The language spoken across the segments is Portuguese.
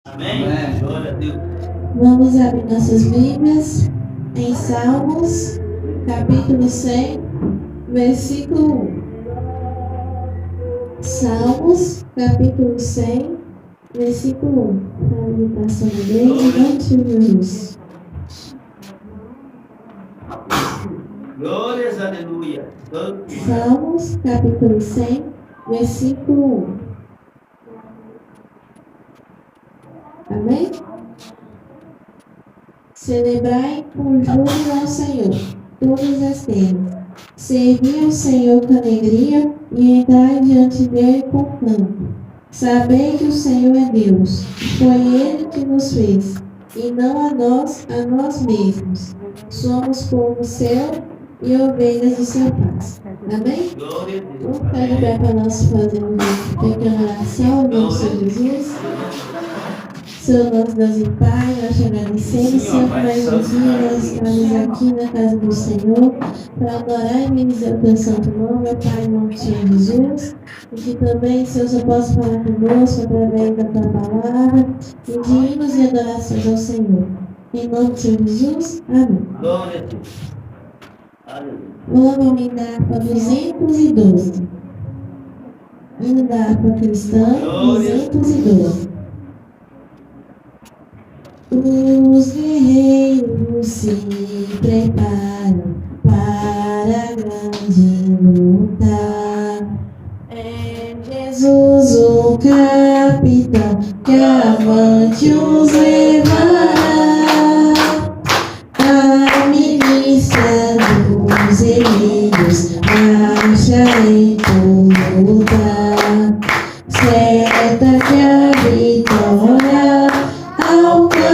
Amém? Glória a Deus. Vamos abrir nossas Bíblias em Salmos, capítulo 100, versículo 1. Salmos, capítulo 100, versículo 1. Para a meditação da igreja, em nome de Jesus. Glórias, aleluia. Salmos, capítulo 100, versículo 1. Amém? Celebrai com júbilo ao Senhor todas as terras. Servi ao Senhor com alegria e entrai diante dele com canto. Sabei que o Senhor é Deus. Foi Ele que nos fez, e não a nós mesmos. Somos povo seu e ovelhas do seu pasto. Amém? Glória a Deus. Vamos ficar de pé para nós fazermos uma pequena oração em nome do Senhor Jesus. Senhor nosso Deus e Pai, nós te agradecemos, Senhor, por mais um dia nós estamos aqui na casa do Senhor para adorar e bendizer o teu santo nome, meu Pai, em nome do Senhor Jesus. E que também, Senhor, eu possa falar conosco através da tua palavra e de hinos e adorações ao Senhor. Em nome do Senhor Jesus, amém. Glória a Deus. Aleluia. Vamos da harpa 212. Hino da harpa cristã 212. Os guerreiros se preparam para a grande luta. É Jesus o capitão que avante os levará. A milícia dos inimigos marcha em luta. Certa que a vitória alcançará.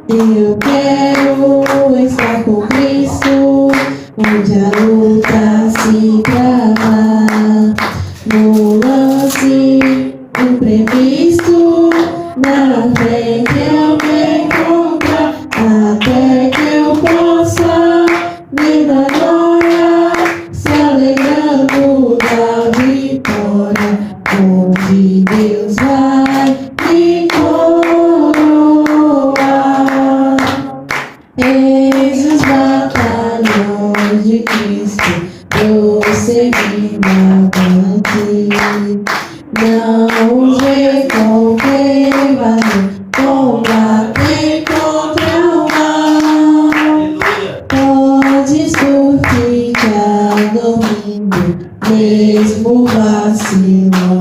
Eu quero estar com Cristo, onde a luta se trava. No lance imprevisto, na frente eu me encontrar, até que eu possa ver a glória, se alegrando da vitória, onde Deus vai me coroar. Eis os batalhões de Cristo, prosseguindo avante. Não os vê com quem vai combater contra o mal. Aleluia. Podes tu ficar dormindo, mesmo vacilante.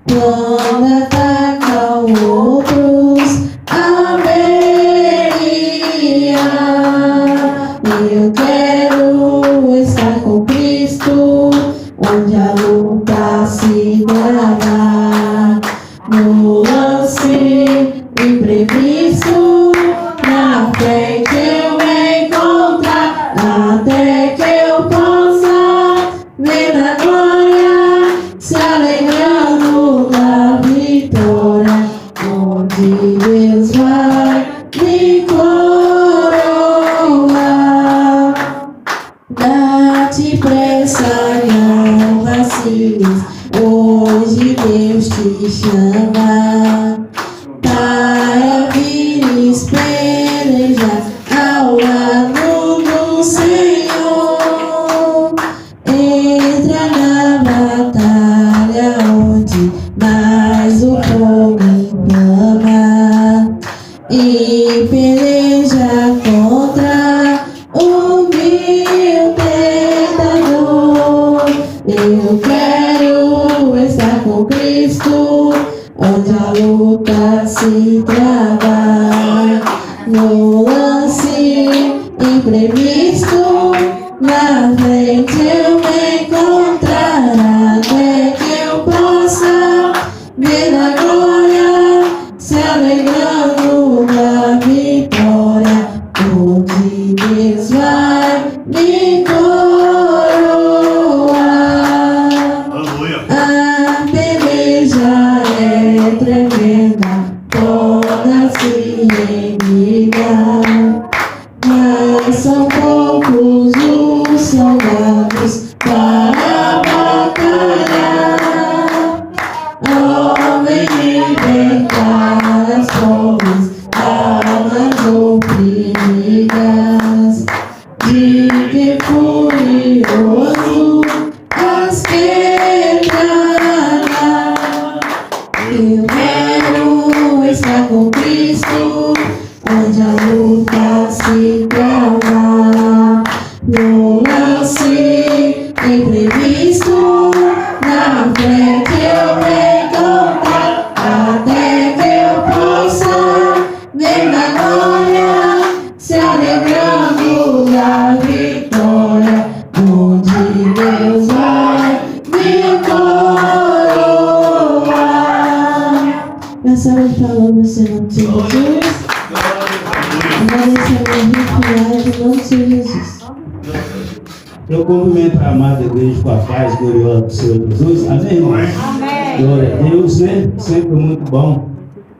Quando atacam outros, haveria. Eu quero estar com Cristo, onde a luta se trava. No lance imprevisto, na frente eu me encontrar, até que eu possa ver a glória, se alegrando da vitória, onde Deus vai me coroar. Dá-te pressa, não vaciles, hoje Deus te chama para vires pelejar ao lado do Senhor. Entra na batalha onde mais o fogo inflama e peleja contra o vil tentador. Eu quero estar com Cristo, onde a luta se trava. No lance imprevisto, na frente eu me encontrar, até que eu possa ver a glória, se alegrando da vitória, onde Deus vai me coroar. Aleluia. A peleja é tremenda, toda se inimiga, mas são poucos os soldados para batalhar. salva de palmas no nome de Jesus. Agradecemos no nome de Jesus. Eu cumprimento a amada igreja com a paz gloriosa do Senhor Jesus. Amém, irmãos? Amém. Glória a Deus, né? Sempre muito bom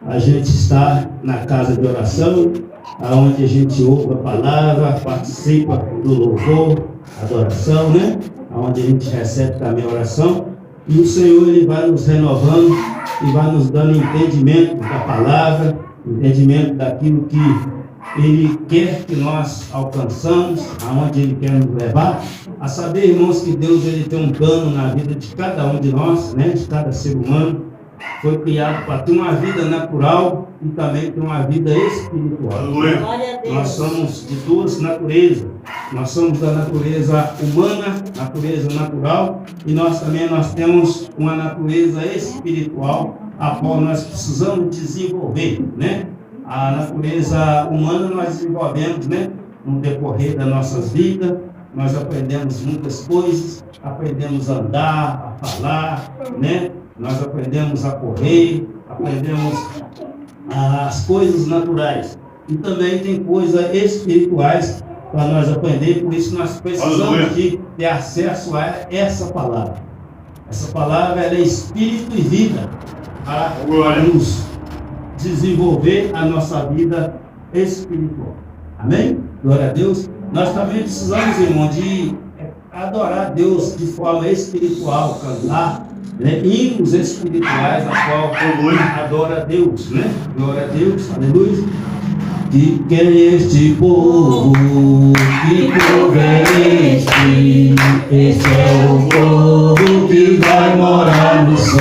a gente estar na casa de oração, onde a gente ouve a palavra, participa do louvor, adoração, né? Onde a gente recebe também a oração. E o Senhor, Ele vai nos renovando e vai nos dando entendimento da palavra, entendimento daquilo que Ele quer que nós alcançamos, aonde Ele quer nos levar. A saber, irmãos, que Deus Ele tem um plano na vida de cada um de nós, né? De cada ser humano. Foi criado para ter uma vida natural e também ter uma vida espiritual. Aleluia. Nós somos de duas naturezas. Nós somos da natureza humana, natureza natural, e nós temos uma natureza espiritual, a qual nós precisamos desenvolver, né? A natureza humana nós desenvolvemos, né? No decorrer das nossas vidas, nós aprendemos muitas coisas, aprendemos a andar, a falar, né? Nós aprendemos a correr, aprendemos as coisas naturais. E também tem coisas espirituais para nós aprender, por isso nós precisamos de ter acesso a essa palavra. Essa palavra ela é espírito e vida para nos desenvolver a nossa vida espiritual. Amém? Glória a Deus. Nós também precisamos, irmão, de adorar a Deus de forma espiritual, cantar, né? Hinos espirituais, a qual adora a Deus, né? Glória a Deus, aleluia. Que é este povo, que povo é este é o povo que vai morar no céu.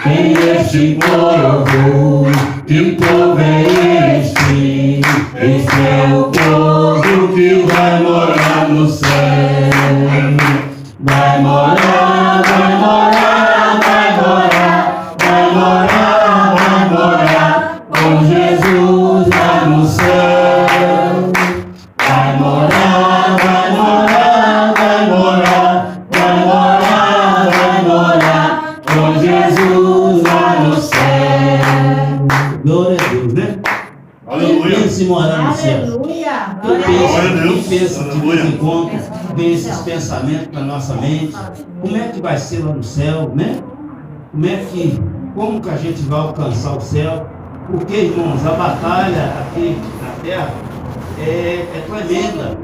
Quem é este povo, que povo é este é o povo que vai morar no céu. Vai morar, vai morar, vai morar, vai morar, vai morar com Jesus lá no céu. Vai morar, vai morar, vai morar, vai morar, vai morar com Jesus lá no céu. Glória a Deus, né? Aleluia. Pensa em morar no céu. Aleluia. Quem pensa de vez em quando, vem esses pensamentos na nossa mente, como é que vai ser lá no céu, né? Como que a gente vai alcançar o céu? Porque, irmãos, a batalha aqui na terra é tremenda.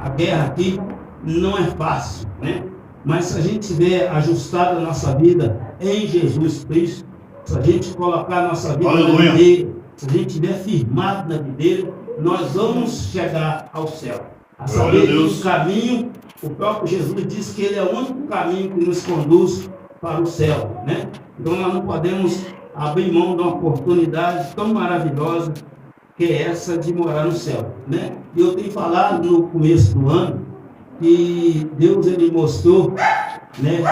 A guerra aqui não é fácil, né? Mas se a gente tiver ajustado a nossa vida em Jesus Cristo, se a gente colocar a nossa vida na videira, se a gente estiver firmado na videira, nós vamos chegar ao céu. A saber que o caminho, o próprio Jesus disse que Ele é o único caminho que nos conduz para o céu, né? Então nós não podemos abrir mão de uma oportunidade tão maravilhosa que é essa de morar no céu, né? E eu tenho falado no começo do ano que Deus Ele mostrou, né,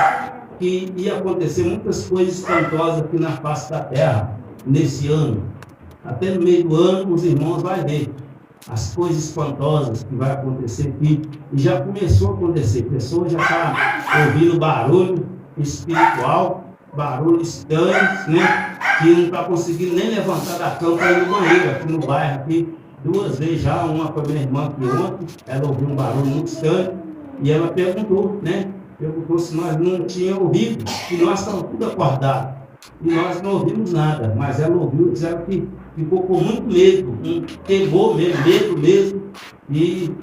que ia acontecer muitas coisas espantosas aqui na face da terra nesse ano. Até no meio do ano os irmãos vão ver as coisas espantosas que vai acontecer aqui. E já começou a acontecer. A pessoa já está ouvindo barulho espiritual, barulho estranho, né? Que não está conseguindo nem levantar da cama para ir no banheiro aqui no bairro, aqui 2 vezes já, uma com a minha irmã que ontem, ela ouviu um barulho muito estranho e ela perguntou, né? Perguntou se nós não tínhamos ouvido, que nós estávamos tudo acordados. E nós não ouvimos nada, mas ela ouviu, disseram que ficou com muito medo, um temor mesmo, medo mesmo, e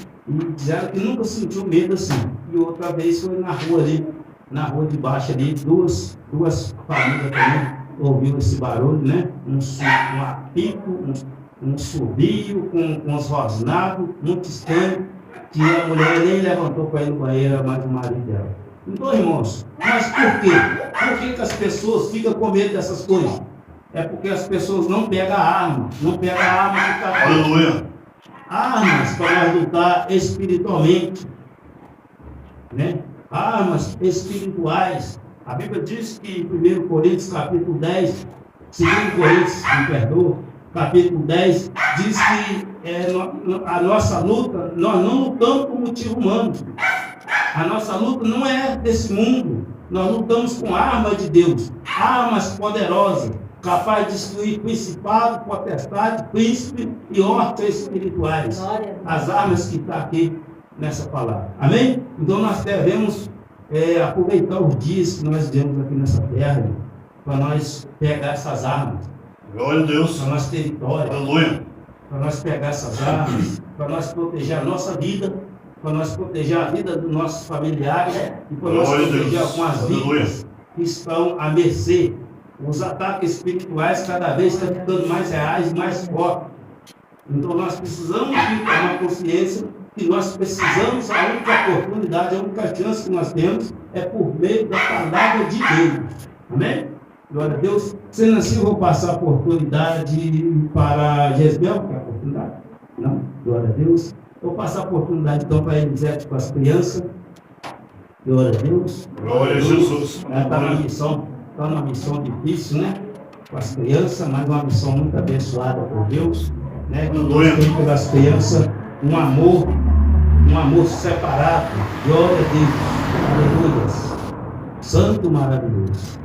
disseram que nunca sentiu medo assim. E outra vez foi na rua ali, na rua de baixo ali, duas famílias também ouviram esse barulho, né? Um apito, um subio com os rosnados, muito estranho, que a mulher nem levantou para ir no banheiro, mas o marido dela. Então, irmãos, mas por quê? Por que as pessoas ficam com medo dessas coisas? É porque as pessoas não pegam a arma, não pegam a arma que está aqui. Aleluia. Armas para nós lutar espiritualmente, né? Armas espirituais. A Bíblia diz que em 1 Coríntios capítulo 10, 2 Coríntios, me perdoa, capítulo 10, diz que a nossa luta, nós não lutamos por motivo humano. A nossa luta não é desse mundo. Nós lutamos com armas de Deus, armas poderosas, capaz de destruir principado, potestade, príncipe e ordens espirituais. As armas que estão aqui nessa palavra. Amém? Então nós devemos aproveitar os dias que nós vivemos aqui nessa terra, para nós pegar essas armas. Glória a Deus. Para nós ter vitória. Aleluia. Para nós pegar essas armas, para nós proteger a nossa vida, para nós proteger a vida dos nossos familiares e para nós Glória a proteger Deus. algumas Aleluia. vidas que estão à mercê. Os ataques espirituais cada vez estão ficando mais reais, mais fortes. Então nós precisamos de tomar consciência que nós precisamos, a única oportunidade, a única chance que nós temos é por meio da palavra de Deus. Amém? Glória a Deus. Sendo assim, eu vou passar a oportunidade para Jezebel, que é a oportunidade. Não? Glória a Deus. Eu vou passar a oportunidade então para Elisete com as crianças. Glória a Deus. Glória a Jesus. Ela está numa missão difícil, né? Com as crianças, mas uma missão muito abençoada por Deus. Né? Que Deus tem pelas crianças um amor separado. Glória a Deus. Aleluia. Santo maravilhoso.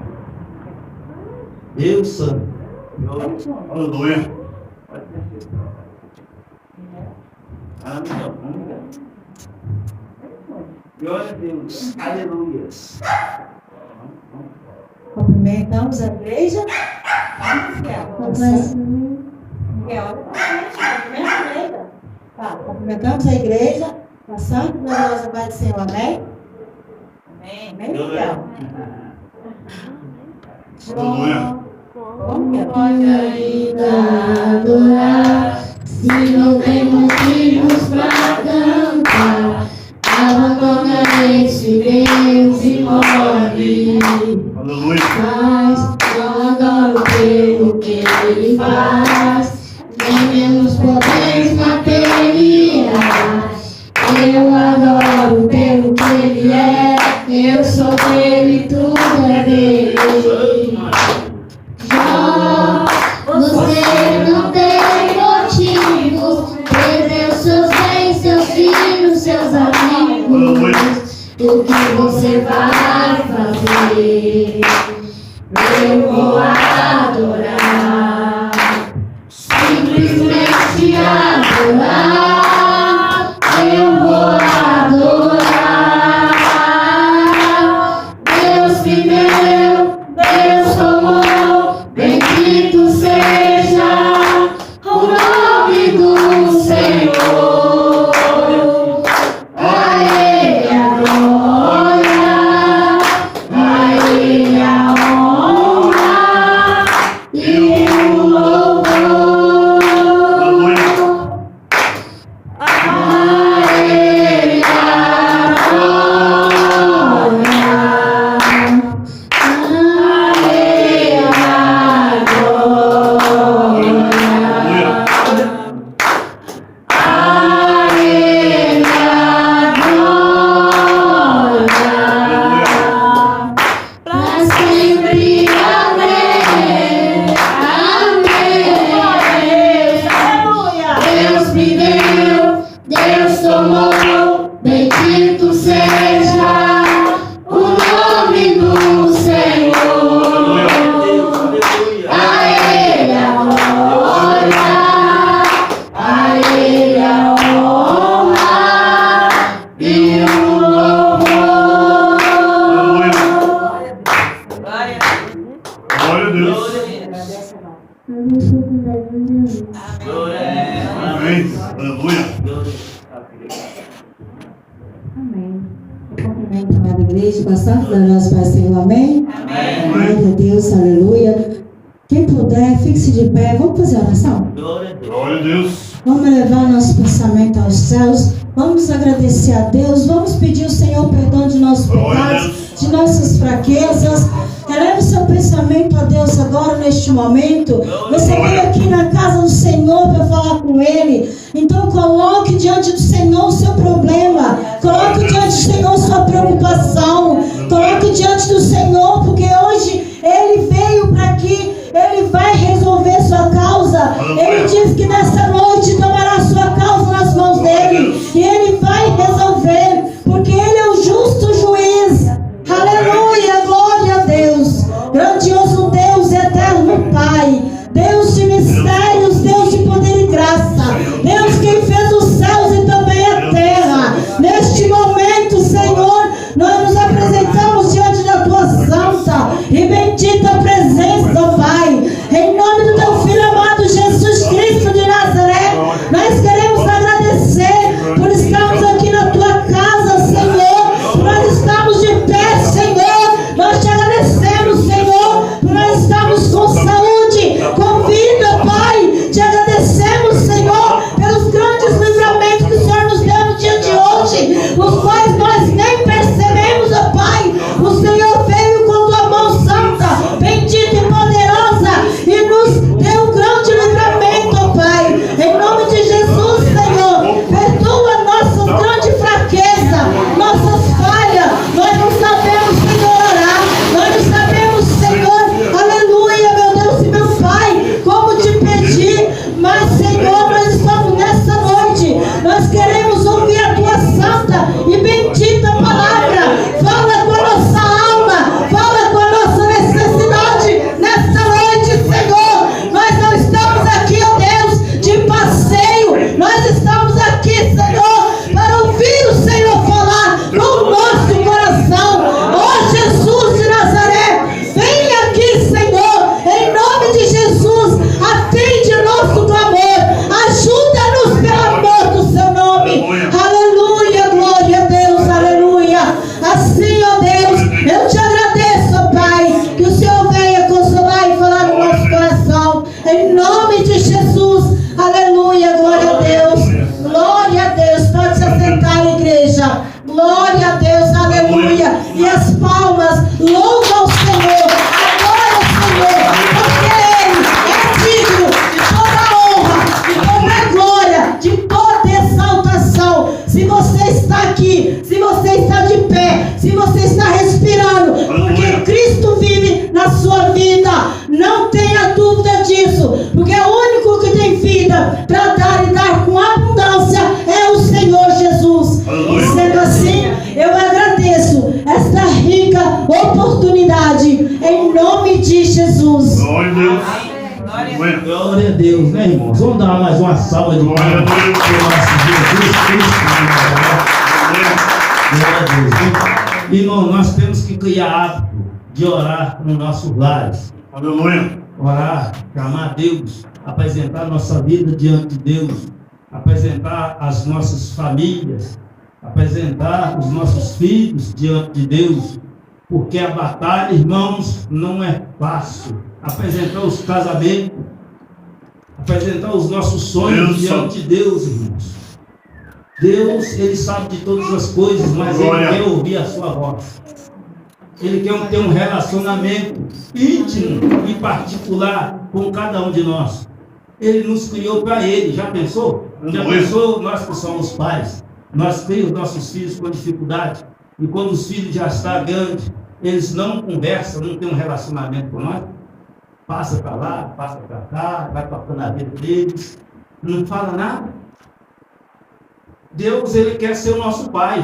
Deus santo. Aleluia. Glória a Deus. Aleluia. Cumprimentamos a igreja. Cumprimentamos a igreja. A Santa Gloriosa Pai do Senhor. Amém? Amém. Amém, Miguel? Aleluia. Pode ainda adorar, se não tem motivos para cantar, abandona esse Deus e morre. Aleluia. Mas não adoro pelo que ele faz, nem menos poderes materiais. Eu adoro pelo que ele é, eu sou dele, tudo é dele. Você não tem motivos, perdeu seus bens, seus filhos, seus amigos. O que você vai fazer? Eu vou adorar, simplesmente adorar. Eu vou adorar. Deus me deu, Deus tomou, bendito seja o nome do Senhor. A Ele a glória, a Ele a honra e o louvor. A Ele a glória, a Ele a glória, a Ele a glória, pra sempre. Amém, amém. Deus me deu, Deus tomou, bendito seja o nome do Senhor. A Ele a glória, a Ele a honra e o louvor. Glória a Deus. Amém. Aleluia. Amém. Eu cumprimento a amada igreja, com a Santa Gloriosa Pai do Senhor. Amém? Amém. Glória a Deus, aleluia. Quem puder, fique-se de pé. Vamos fazer oração? Glória a Deus. Vamos levar nosso pensamento aos céus. Vamos agradecer a Deus. Vamos pedir ao Senhor perdão de nossos Glória a pecados, Deus. de nossas fraquezas. Eleve o seu pensamento a Deus agora, neste momento. Você veio aqui na casa do Senhor para falar com Ele. Então coloque diante do Senhor o seu problema. Coloque diante do Senhor sua preocupação. Coloque diante do Senhor, porque hoje Ele veio para aqui. Ele vai resolver sua causa. Ele diz que nessa noite tomará sua causa nas mãos dele. E Ele vai resolver, porque Ele é o justo juiz. Aleluia, glória a Deus. Grandioso Deus, eterno Pai. porque o único que tem vida para dar e dar com abundância é o Senhor Jesus. Aleluia. E sendo assim, eu agradeço esta rica oportunidade em nome de Jesus. Glória a Deus. Aleluia. Glória a Deus, né, irmãos? Vamos dar mais uma salva de Glória a palmas Deus. para o nosso Jesus Cristo. Glória a Deus. Né? Irmão, nós temos que criar hábito de orar nos nossos lares. Aleluia. Orar, clamar a Deus, apresentar nossa vida diante de Deus, apresentar as nossas famílias, apresentar os nossos filhos diante de Deus, porque a batalha, irmãos, não é fácil. Apresentar os casamentos, apresentar os nossos sonhos Deus diante de Deus, irmãos. Deus, Ele sabe de todas as coisas, mas Glória. Ele quer ouvir a sua voz. Ele quer ter um relacionamento íntimo e particular com cada um de nós. Ele nos criou para Ele. Já pensou? Já Aleluia. pensou? Nós que somos pais, nós criamos nossos filhos com dificuldade. E quando os filhos já estão grandes, eles não conversam, não têm um relacionamento com nós. Passa para lá, passa para cá, vai tocando a vida deles, não fala nada. Deus, Ele quer ser o nosso Pai.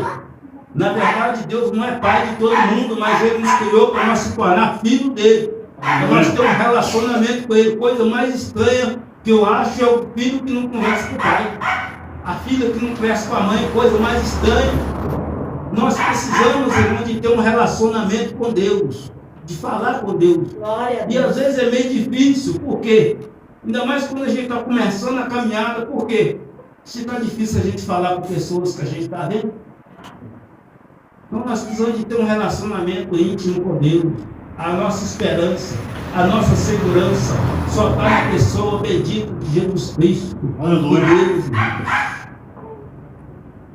Na verdade, Deus não é Pai de todo mundo, mas Ele nos criou para nós se tornar filho dele. Para nós ter um relacionamento com Ele. Coisa mais estranha que eu acho é o filho que não conversa com o pai. A filha que não conversa com a mãe, coisa mais estranha. Nós precisamos, irmão, de ter um relacionamento com Deus, de falar com Deus. Glória a E às vezes é meio difícil, por quê? Ainda mais quando a gente está começando a caminhada, por quê? Se está difícil a gente falar com pessoas que a gente está vendo. Então nós precisamos de ter um relacionamento íntimo com Deus. A nossa esperança, a nossa segurança só está na pessoa bendita de Jesus Cristo. Aleluia. De Deus, irmãos.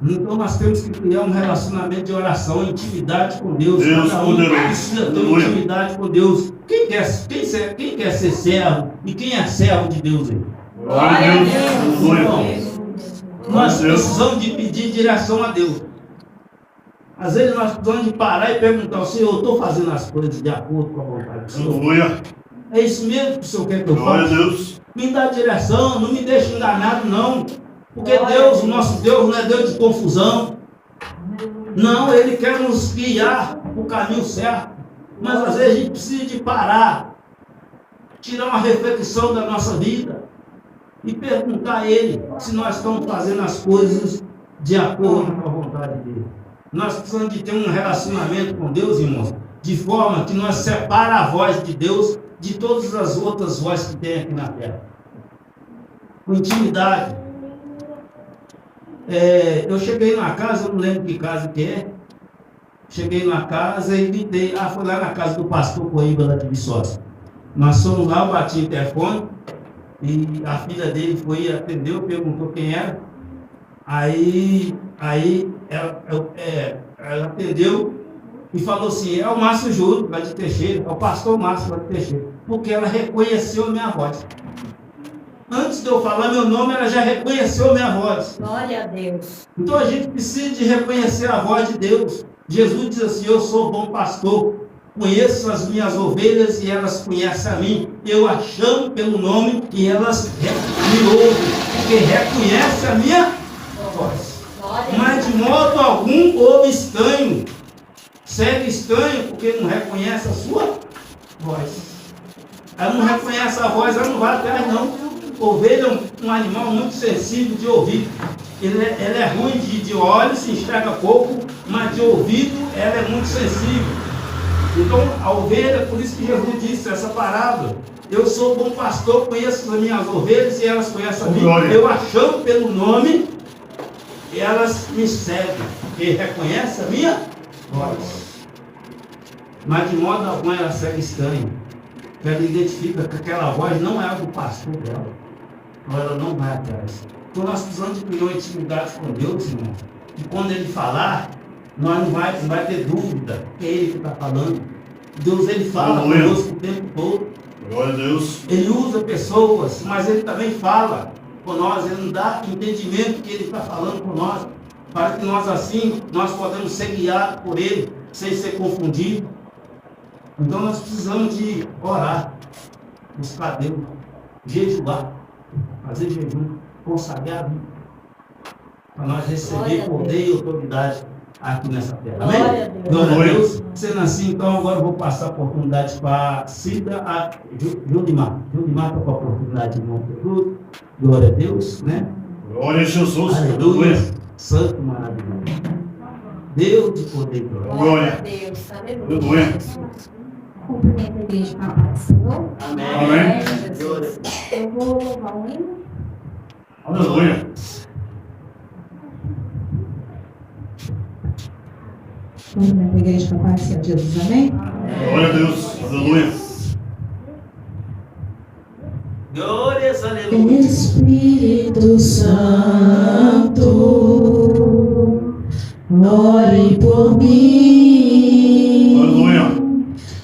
Então nós temos que criar um relacionamento de oração, intimidade com Deus. Deus Cada um poderoso. precisa ter uma Aleluia. intimidade com Deus. Quem quer ser servo e quem é servo de Deus aí? Glória a Deus. Aleluia. Nós Deus. precisamos de pedir direção a Deus. Às vezes nós precisamos de parar e perguntar ao Senhor, eu estou fazendo as coisas de acordo com a vontade do Senhor? Aleluia. É isso mesmo que o Senhor quer que eu Glória a faça? Deus. Me dá direção, não me deixe enganado não. Porque Deus, o nosso Deus, não é Deus de confusão. Não, Ele quer nos guiar para o caminho certo. Mas às vezes a gente precisa de parar, tirar uma reflexão da nossa vida e perguntar a Ele se nós estamos fazendo as coisas de acordo com a vontade dEle. Nós precisamos de ter um relacionamento com Deus, irmãos, de forma que nós separa a voz de Deus de todas as outras vozes que tem aqui na terra. Com intimidade. Eu cheguei numa casa, eu não lembro que casa que é. Cheguei numa casa e gritei. Foi lá na casa do pastor Coiba, lá de Viçosa. Nós fomos lá, eu bati o telefone e a filha dele foi, atendeu, perguntou quem era. Aí ela atendeu e falou assim, é o Márcio Júlio, lá de Teixeira, é o pastor Márcio, lá de Teixeira, porque ela reconheceu a minha voz. Antes de eu falar meu nome, ela já reconheceu a minha voz. Glória a Deus. Então a gente precisa de reconhecer a voz de Deus. Jesus diz assim, eu sou bom pastor, conheço as minhas ovelhas e elas conhecem a mim. Eu a chamo pelo nome e elas me ouvem, porque reconhecem a minha voz. Mas de modo algum ouve estranho. Segue estranho porque não reconhece a sua voz. Ela não reconhece a voz, ela não vai atrás não. Ovelha é um animal muito sensível de ouvido. Ela é ruim de olhos, se enxerga pouco, mas de ouvido ela é muito sensível. Então a ovelha, por isso que Jesus disse essa parábola, eu sou bom pastor, conheço as minhas ovelhas e elas conhecem a mim. Glória. Eu a chamo pelo nome e elas me seguem, porque reconhecem a minha voz. Mas de modo algum ela segue estranho. Ela identifica que aquela voz não é a do pastor dela. Então ela não vai atrás. Então nós precisamos de criar uma intimidade com Deus, irmão. E quando Ele falar, nós não vai ter dúvida que é Ele que está falando. Deus, Ele fala Aleluia. conosco o tempo todo. Glória a Deus. Ele usa pessoas, mas Ele também fala com nós. Ele nos dá entendimento que Ele está falando com nós. Para que nós assim, nós podemos ser guiados por Ele, sem ser confundidos. Então nós precisamos de orar, buscar Deus. jejuar, fazer jejum, consagrar a vida, para nós receber poder e autoridade aqui nessa terra. Amém? Glória a Deus. Sendo assim, então, agora eu vou passar a oportunidade para Cida a Judimar. Judimar está com a oportunidade de novo. Glória a Deus, né? Glória a Jesus. Aleluia. Santo maravilhoso. Deus de poder e glória. Glória. Deus. Aleluia. Cumprimento a igreja com a paz do Senhor. Amém. Amém. Glória. Eu vou louvar o hino. Aleluia. Cumprimento a igreja com a paz do Senhor Jesus. Amém? Glória a Deus. Aleluia. Glórias, aleluia. Espírito Santo, ore por mim. Aleluia.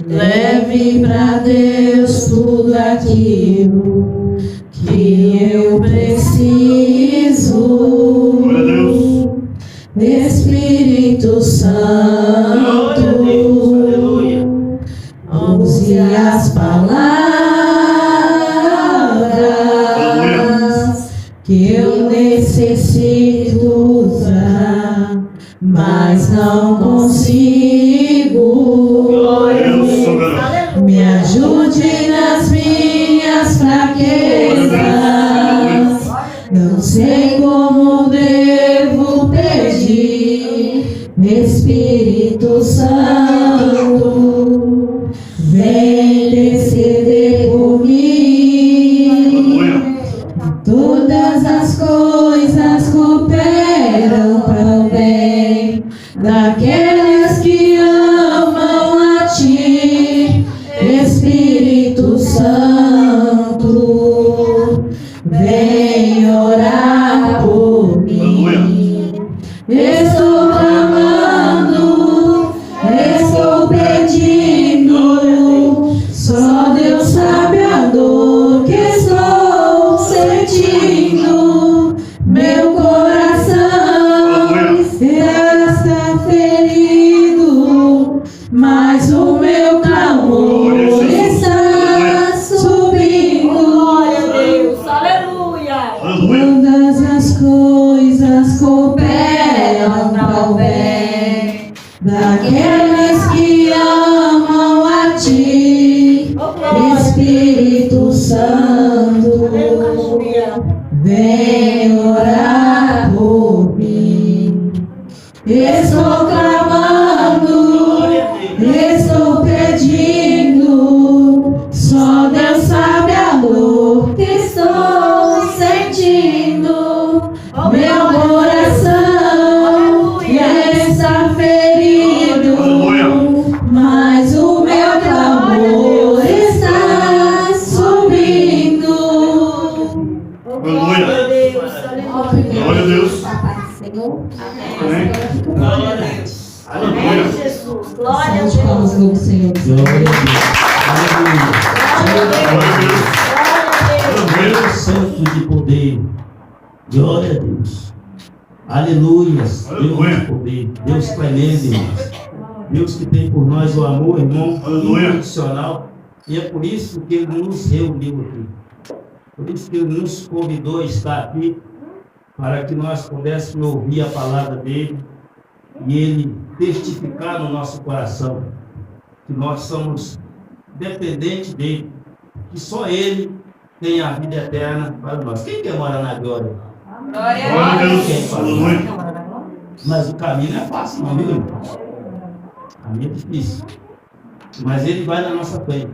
Leve para Deus tudo aquilo que eu preciso. Glória a Deus. Espírito Santo, Glória a Deus, aleluia. use as palavras que eu necessito usar, mas não consigo. Deus soberano. Me ajude nas minhas fraquezas. Não sei como devo pedir. Espírito Santo, vem interceder por mim. Aleluia. Todas as coisas cooperam para o bem daqueles que amam a ti. Espírito Santo, vem orar por mim. Estou clamando, estou pedindo. Só Deus sabe a dor que estou sentindo. Meu coração está ferido, mas o meu clamor está subindo. Glória a Deus. Aleluia. Aleluia. Todas as coisas cooperam para o bem daqueles que amam a ti. Espírito Santo, vem orar por mim. Estou clamando, estou pedindo. Só Deus sabe a dor que estou sentindo. Meu coração está ferido, mas o meu clamor está subindo. Aleluia. Glória a Deus. Com a paz do Senhor. Amém. Glória a Deus. Amém, Aleluia. Jesus. Glória a Salve de palmas, Deus. louvo o Senhor. Glória a Deus. Aleluia. Glória a Deus. Deus Santo de poder. Glória a Deus. Aleluia. Deus Aleluia. de poder. Deus tremendo, irmãos. Deus que tem por nós o amor, irmão, Aleluia. incondicional. E é por isso que Ele nos reuniu aqui. Por isso que Ele nos convidou a estar aqui, para que nós pudéssemos ouvir a palavra dEle e Ele testificar no nosso coração que nós somos dependentes dEle, que só Ele tem a vida eterna para nós. Quem quer morar na glória? Glória Glória a a Deus. Deus. Aleluia. Mas o caminho não é fácil, não, viu, irmão? O caminho é difícil. Mas Ele vai na nossa frente.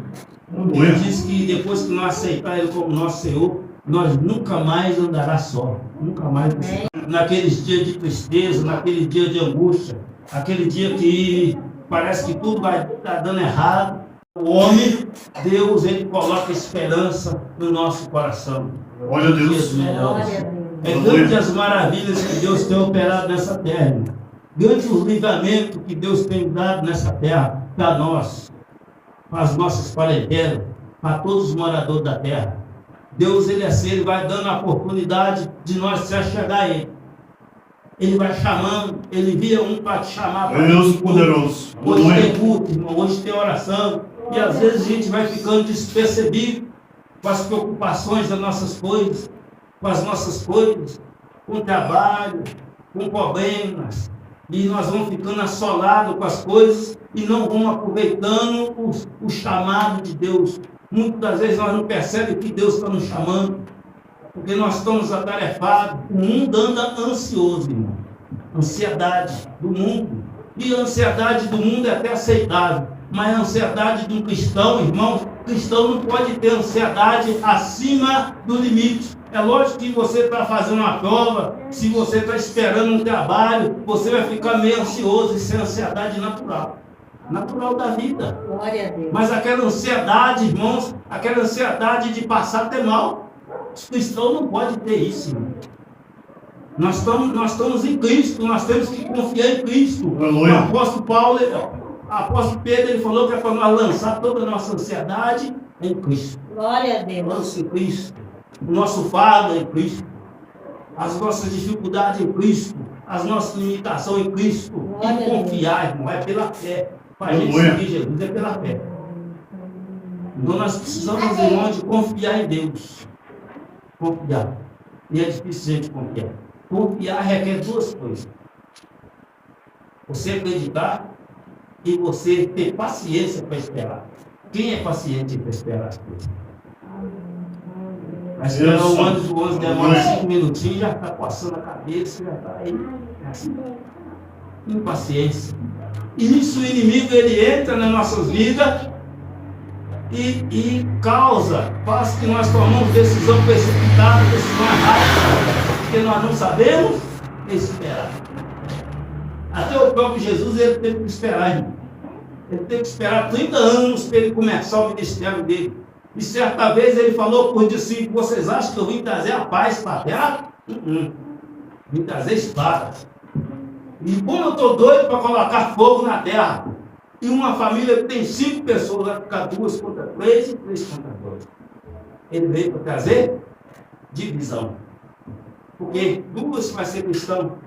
Ele Aleluia. diz que depois que nós aceitar Ele como nosso Senhor, nós nunca mais andará só. Nunca mais. Naqueles dias de tristeza, naquele dia de angústia, aquele dia que parece que tudo vai estar dando errado. O homem, Deus, Ele coloca esperança no nosso coração. Glória a Deus. Dias melhores. Glória a Deus. É grande as maravilhas que Deus tem operado nessa terra, irmão. Grande o livramento que Deus tem dado nessa terra para nós, para as nossas parentelas, para todos os moradores da terra. Deus, Ele é assim, Ele vai dando a oportunidade de nós se achegar a Ele. Ele vai chamando, Ele via um para te chamar. Para Deus poderoso. Hoje Aleluia. tem culto, irmão, hoje tem oração. E às vezes a gente vai ficando despercebido. com as preocupações das nossas coisas, com as nossas coisas, com o trabalho, com problemas, e nós vamos ficando assolados com as coisas e não vamos aproveitando o chamado de Deus. Muitas das vezes nós não percebemos que Deus está nos chamando, porque nós estamos atarefados. O mundo anda ansioso, irmão. Ansiedade do mundo. E a ansiedade do mundo é até aceitável, mas a ansiedade de um cristão, irmão, cristão não pode ter ansiedade acima do limite. É lógico que você está fazendo uma prova, se você está esperando um trabalho, você vai ficar meio ansioso, isso é ansiedade natural da vida. Glória a Deus. Mas aquela ansiedade, irmãos, aquela ansiedade de passar até mal, o cristão não pode ter isso, irmão. Nós estamos em Cristo, nós temos que confiar em Cristo. Aleluia. O apóstolo Pedro, ele falou que é para nós lançar toda a nossa ansiedade em Cristo. Glória a Deus. Lança em Cristo. O nosso fardo é em Cristo. As nossas dificuldades em Cristo. As nossas limitações em Cristo. Glória E confiar, irmão, é pela fé. Para a gente Aleluia. seguir Jesus é pela fé. Então nós precisamos, irmão, de confiar em Deus. Confiar. E é difícil a gente confiar. Confiar requer duas coisas. Você acreditar e você ter paciência para esperar. Quem é paciente para esperar as coisas? Mas esperar o ônibus demora 5 minutinhos, já está passando a cabeça, já está aí. Assim. Impaciência. E nisso o inimigo ele entra nas nossas vidas e faz que nós tomamos decisão precipitada, decisão errada, porque nós não sabemos esperar. Até o próprio Jesus ele teve que esperar, irmão. Ele teve que esperar 30 anos para ele começar o ministério dele. E certa vez ele falou para os discípulos: vocês acham que eu vim trazer a paz para a terra? Vim trazer espada. E como eu estou doido para colocar fogo na terra, e uma família que tem 5 pessoas vai ficar 2 contra 3 e 3 contra 2. Ele veio para trazer divisão. Porque 2 vai ser cristão,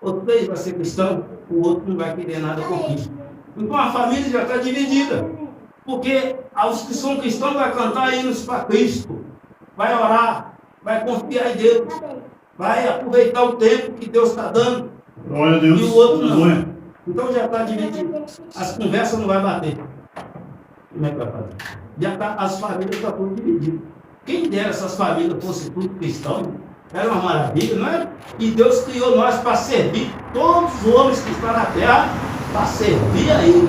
ou 3 vai ser cristão, o outro não vai querer nada com Cristo. Então a família já está dividida. Porque os que são cristãos vai cantar hinos para Cristo, vai orar, vai confiar em Deus, vai aproveitar o tempo que Deus está dando. Glória a Deus. E o outro não. Aleluia. Então já está dividido. As conversas não vai bater. Como é que vai fazer? Já está, as famílias estão tudo divididas. Quem dera essas famílias fossem tudo cristãos, era uma maravilha, não é? E Deus criou nós para servir todos os homens que estão na terra, para servir a Ele.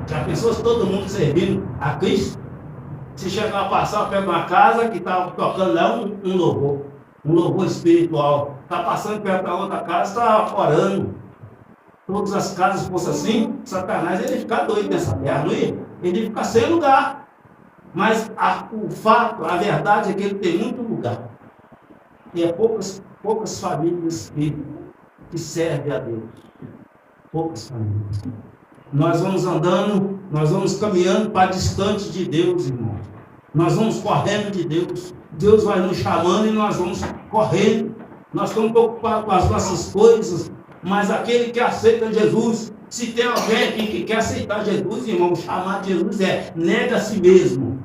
Já pensou se todo mundo servindo a Cristo? Se chegar a passar perto de uma casa que está tocando lá um louvor espiritual, está passando perto da outra casa, está orando. Todas as casas fossem assim, Satanás ele ia ficar doido nessa terra, não ia? Ele ia ficar sem lugar. Mas o fato, a verdade é que ele tem muito lugar. E é poucas famílias que servem a Deus. Poucas famílias. Nós vamos andando, nós vamos caminhando para distante de Deus, irmão. Nós vamos correndo de Deus. Deus vai nos chamando e nós vamos correndo. Nós estamos preocupados com as nossas coisas, mas aquele que aceita Jesus, se tem alguém aqui que quer aceitar Jesus, irmão, o chamado de Jesus é: nega a si mesmo.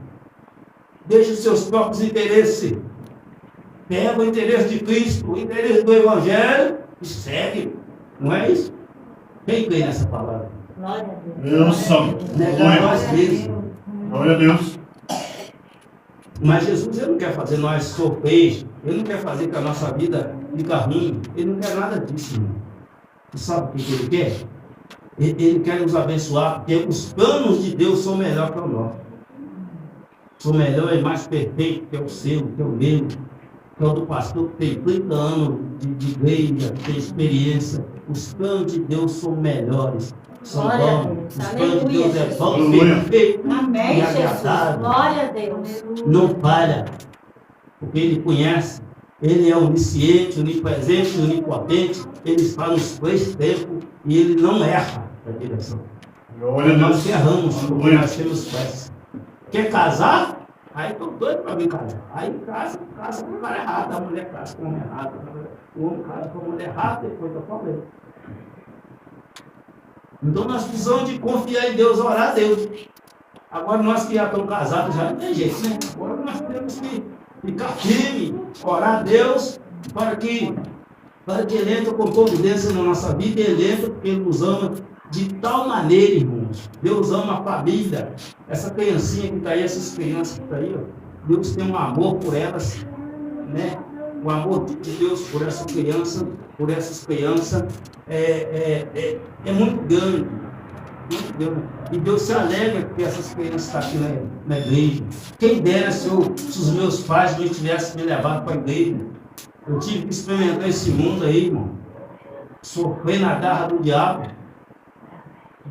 Deixa os seus próprios interesses. Pega o interesse de Cristo, o interesse do Evangelho e segue. Não é isso? Quem crê nessa palavra? Glória a Deus. Deus santo. Negar nós mesmos. Glória a Deus. Mas Jesus ele não quer fazer nós sofrer, ele não quer fazer que a nossa vida fique ruim, ele não quer nada disso, irmão. Você sabe o que ele quer? Ele quer nos abençoar, porque os planos de Deus são melhores que o nosso. São melhor e mais perfeito que é o seu, que é o meu, que é o do pastor que tem 30 anos de igreja, que tem experiência. Os planos de Deus são melhores. São bons. Os planos de Deus é bom, perfeito Amém, e Jesus. agradável. Glória a Deus. Não falha, porque Ele conhece, Ele é onisciente, onipresente, onipotente, Ele está nos 3 tempos e Ele não erra a direção. Glória a Nós Deus. erramos porque nós temos pressa. Quer casar? Aí estou doido para me casar. Aí casa com o cara errado, a mulher casa com o homem errado, o homem casa com a mulher errada, depois dá problema. Então nós precisamos de confiar em Deus, orar a Deus. Agora nós que já estamos casados, já não tem jeito, né? Agora nós temos que ficar firme, orar a Deus para que Ele entre com providência na nossa vida, Ele entra porque Ele nos ama de tal maneira, irmãos. Deus ama a família. Essa criancinha que está aí, essas crianças que estão aí, ó, Deus tem um amor por elas, né? O amor de Deus por essa criança, por essas crianças, é muito grande. Muito grande. E Deus se alegra que essas crianças estão aqui na igreja. Quem dera se os meus pais me tivessem me levado para a igreja. Eu tive que experimentar esse mundo aí, irmão. Sofrer na garra do diabo.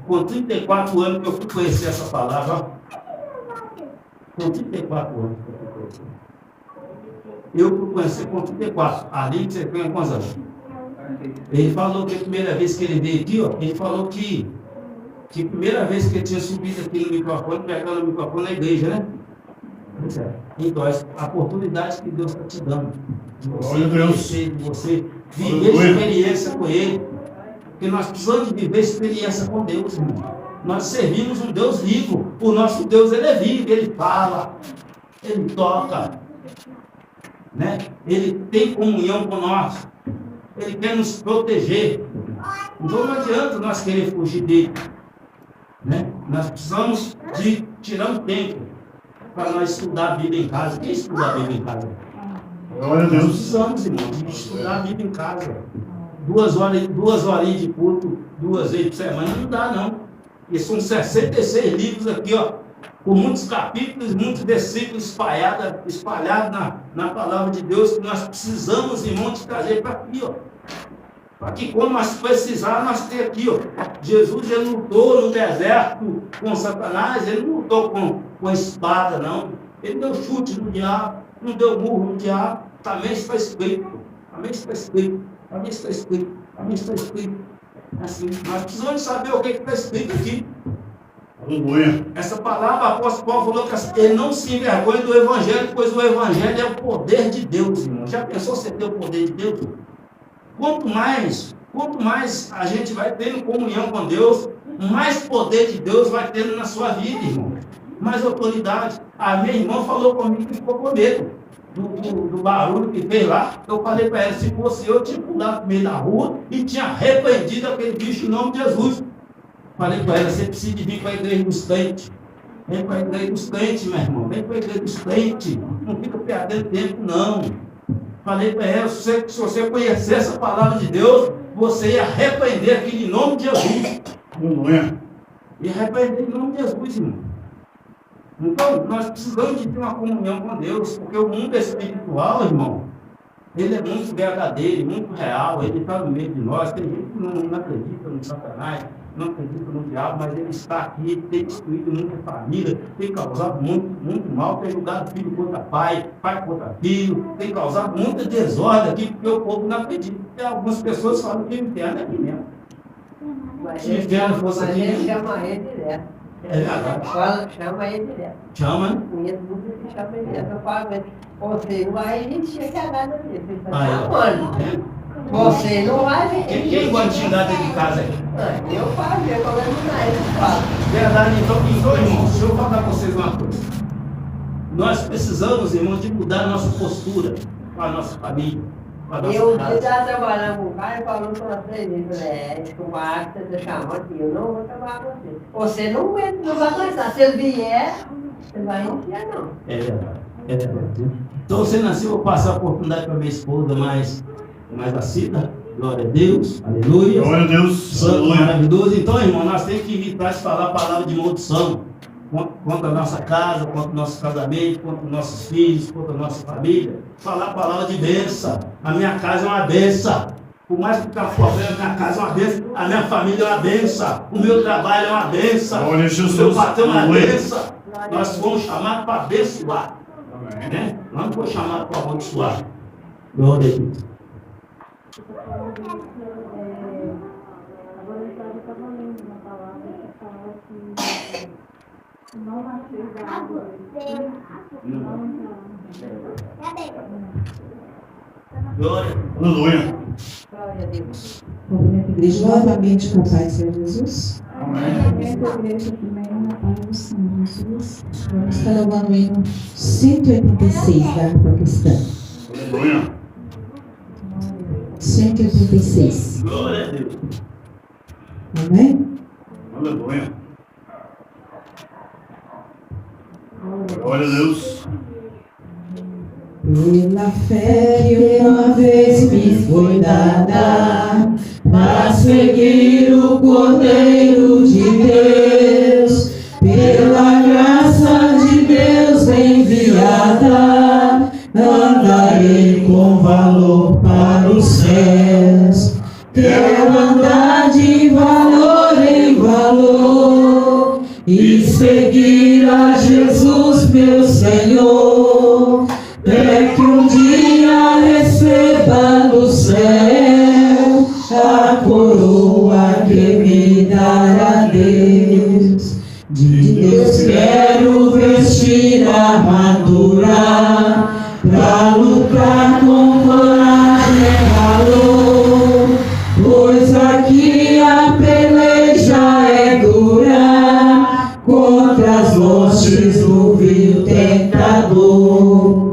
Com 34 anos que eu fui conhecer essa palavra. Ó. Com 34 anos que eu fui conhecer. Eu fui conhecer com 34. Ali que você foi quantos anos? Ele falou que a primeira vez que ele veio aqui, ó, ele falou que a primeira vez que ele tinha subido aqui no microfone, pegando o microfone na igreja, né? Então, a oportunidade que Deus está te dando, de você conhecer, de você viver experiência com Ele, porque nós precisamos de viver experiência com Deus, irmão. Nós servimos um Deus vivo, o nosso Deus, Ele é vivo, Ele fala, Ele toca, né? Ele tem comunhão com nós, Ele quer nos proteger. Então não adianta nós querer fugir dele, né? Nós precisamos de tirar um tempo para nós estudar a Bíblia em casa. Quem estuda a Bíblia em casa? Glória a Nós Deus. precisamos, irmão, de estudar a Bíblia em casa. 2 horinhas de culto, 2 vezes por semana, não dá não. E são 66 livros aqui, ó, com muitos capítulos, muitos versículos espalhados na palavra de Deus, que nós precisamos, irmão, de trazer para aqui, ó. Para que quando nós precisarmos, nós temos aqui, ó. Jesus, ele lutou no deserto com Satanás, ele não lutou com a espada, não. Ele deu chute no diabo, não deu murro no diabo. Também está escrito. Também está escrito. Também está escrito. Também está escrito. Assim, nós precisamos saber o que está escrito aqui. Aleluia. Essa palavra, o apóstolo Paulo falou que ele não se envergonha do Evangelho, pois o Evangelho é o poder de Deus, irmão. Já pensou você ter o poder de Deus? Quanto mais a gente vai tendo comunhão com Deus, mais poder de Deus vai tendo na sua vida, irmão. Mais autoridade. A minha irmã falou comigo que ficou com medo do barulho que fez lá. Eu falei para ela, se fosse eu tinha pulado no meio da rua e tinha repreendido aquele bicho em nome de Jesus. Falei para ela, você precisa de vir para a igreja dos crentes. Vem para a igreja dos crentes, meu irmão. Vem para a igreja dos crentes. Não fica perdendo tempo, não. Falei para ela, se você conhecer essa palavra de Deus, você ia repreender aquilo em nome de Jesus. Aleluia. Ia repreender em nome de Jesus, irmão. Então, nós precisamos de ter uma comunhão com Deus, porque o mundo espiritual, irmão, ele é muito verdadeiro, muito real, ele está no meio de nós. Tem gente que não acredita no Satanás, não acredita no diabo, mas ele está aqui, ele tem destruído muita família, tem causado muito mal, tem jogado filho contra pai contra filho, tem causado muita desordem aqui, porque o povo não acredita. Tem algumas pessoas que falam que o inferno é aqui mesmo. Se o inferno fosse aqui mesmo. Chama ele direto. É verdade. Chama ele direto. Chama, né? Conheço muito que chama ele direto. Eu falo, você não vai mentir que é nada dele. Ele está Aí, ó. chamando. Você não vai mentir. Quem gosta de xingar dentro de casa aí? Eu falo, eu falando na ele, eu falo. Verdade, então, irmãos, deixa eu falar para vocês uma coisa. Nós precisamos, irmãos, de mudar a nossa postura com a nossa família, com a nossa Eu casa. estava trabalhando com o cara e falou para você, ele falou, o Marcos está chamando aqui, eu não vou trabalhar com você. Você não vai aguentar, se ele vier, você vai enfiar, não. É verdade, é verdade. Então você nasceu, eu passar a oportunidade para minha esposa mais vacina. Glória a Deus, aleluia. Glória a Deus. Santo, Aleluia. maravilhoso. Então, irmão, nós temos que evitar de falar a palavra de maldição contra a nossa casa, contra o nosso casamento, contra os nossos filhos, contra a nossa família. Falar a palavra de bênção. A minha casa é uma bênção. Por mais que está problema, a minha casa é uma bênção. A minha família é uma bênção. O meu trabalho é uma bênção. Glória a O Jesus. meu patrão é uma Aleluia. bênção. Nós fomos chamados para abençoar. Amém. Né? Nós não fomos chamados para amaldiçoar. Glória a Deus. Agora eu estava lendo uma palavra que fala que não nasceu da água, Glória. Aleluia. Glória a Deus. Cumprimento a igreja novamente com o Pai do Senhor Jesus. Amém. essa igreja também Pai do Senhor Jesus. Vamos estar no hino 186 da harpa cristã. Aleluia. 186. Glória a Deus. Amém? Aleluia. Glória a Deus. Pela fé que uma vez me foi dada, para seguir o Cordeiro de Deus, pela graça de Deus enviada, andarei com valor para os céus. Quero andar de valor em valor e seguir a Jesus, meu Senhor. É que um dia receba do céu a coroa que me dará Deus. De Deus quero vestir a armadura pra lutar com coragem e valor, pois aqui a peleja é dura contra as hostes do vil tentador.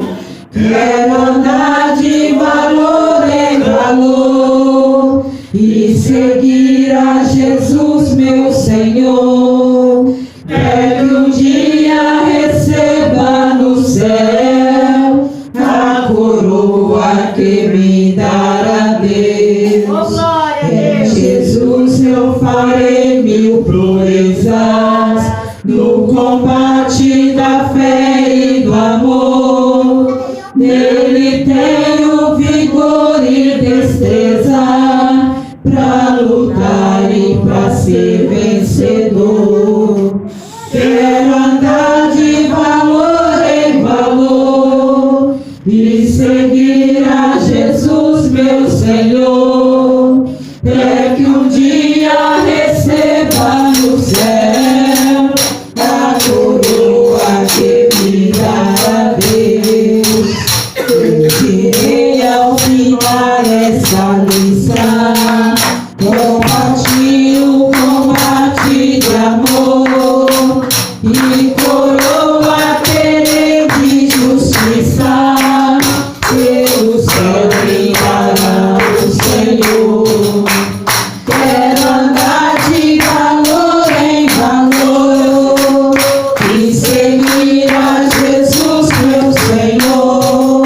Quero andar de valor em valor e seguir a Jesus, meu Senhor. É que um dia receba no céu a coroa que me dará Deus. Em Jesus eu farei mil proezas no combate da fé e do amor. Nele tenho vigor e destreza pra lutar e pra ser vencedor. Quero andar de valor em valor e seguir a Jesus, meu Senhor. É que um dia receba no céu a coroa que me dará Deus. Ensinei ao final essa lição, combati o combate de amor e coroa terei de justiça, pelo céu brilhará o Senhor. Quero andar de valor em valor e seguir a Jesus, meu Senhor.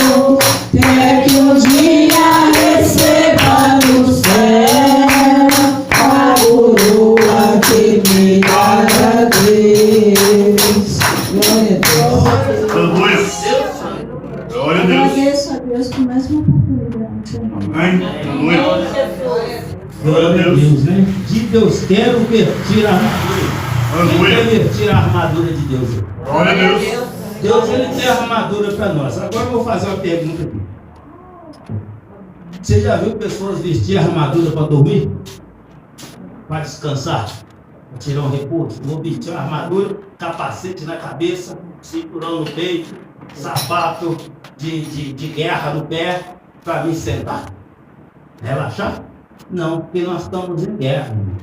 É que um dia receba no céu a coroa que me dará Deus. Glória a Deus. Aleluia. Glória a Deus. Agradeço a Deus por mais uma oportunidade. Amém. Aleluia. Glória a Deus, né? De Deus quero vestir a armadura. Quem quer Aleluia. vestir a armadura de Deus? Glória a Deus. Deus, ele tem a armadura para nós. Agora eu vou fazer uma pergunta aqui. Você já viu pessoas vestir a armadura para dormir? Para descansar? Para tirar um repouso? Vou vestir uma armadura, capacete na cabeça, cinturão no peito, sapato de guerra no pé, para me sentar. Relaxar? Não, porque nós estamos em guerra, irmão.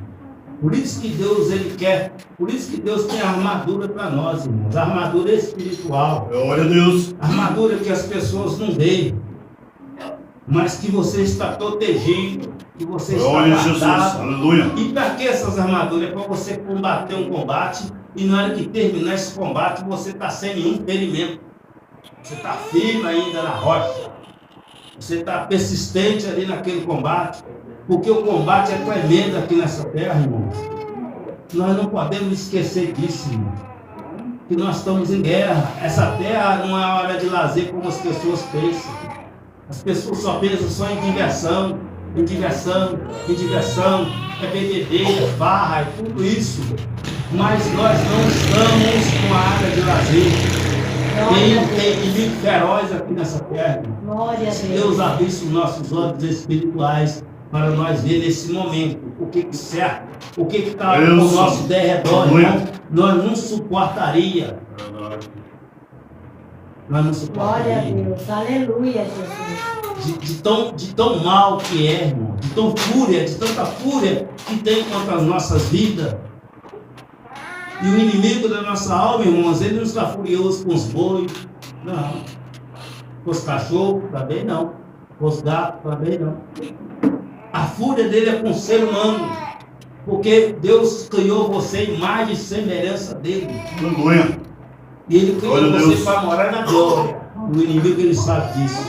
Por isso que Deus, ele quer, por isso que Deus tem a armadura para nós, irmãos. A armadura espiritual. Glória a Deus. A armadura que as pessoas não veem, mas que você está protegido, que você está Glória a Jesus. guardado. Aleluia. E para que essas armaduras? É para você combater um combate e na hora que terminar esse combate você está sem nenhum ferimento. Você está firme ainda na rocha. Você está persistente ali naquele combate. Porque o combate é tremendo aqui nessa terra, irmãos. Nós não podemos esquecer disso, irmão. Que nós estamos em guerra. Essa terra não é hora de lazer como as pessoas pensam. As pessoas só pensam só em diversão, em diversão, em diversão. É bebedeira, farra, é tudo isso. Mas nós não estamos com a área de lazer. Tem inimigo feroz aqui nessa terra. Glória a Deus. Deus abre os nossos olhos espirituais para nós ver nesse momento o que certo, o que está ao nosso derredor. Nós não suportaria. Nós não Glória a suportaria. Deus. Aleluia, Jesus. De tão mal que é, irmão. De tão fúria, de tanta fúria que tem contra as nossas vidas. E o inimigo da nossa alma, irmãos, ele não está furioso com os bois, não. Com os cachorros, também não. Com os gatos, também não. A fúria dele é com o ser humano. Porque Deus criou você em imagem e semelhança dele. Aleluia. E ele criou Glória a você Deus. para morar na glória. O inimigo, ele sabe disso.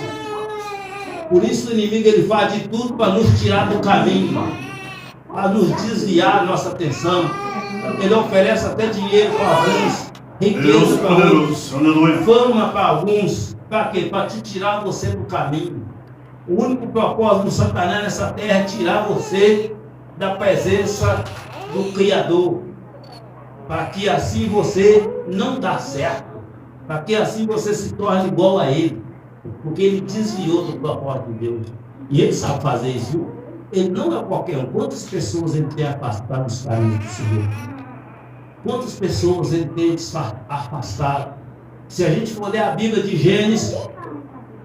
Por isso o inimigo, ele faz de tudo para nos tirar do caminho, para nos desviar a nossa atenção. Ele oferece até dinheiro para alguns, riqueza Deus para outros, poderoso. Aleluia. fama para alguns. Para quê? Para te tirar você do caminho. O único propósito do Satanás nessa terra é tirar você da presença do Criador. Para que assim você não dá certo. Para que assim você se torne igual a ele. Porque ele desviou do propósito de Deus. E ele sabe fazer isso, viu? Ele não é qualquer um. Quantas pessoas ele tem afastado dos caminhos do Senhor? Quantas pessoas ele tem afastado? Se a gente for ler a Bíblia de Gênesis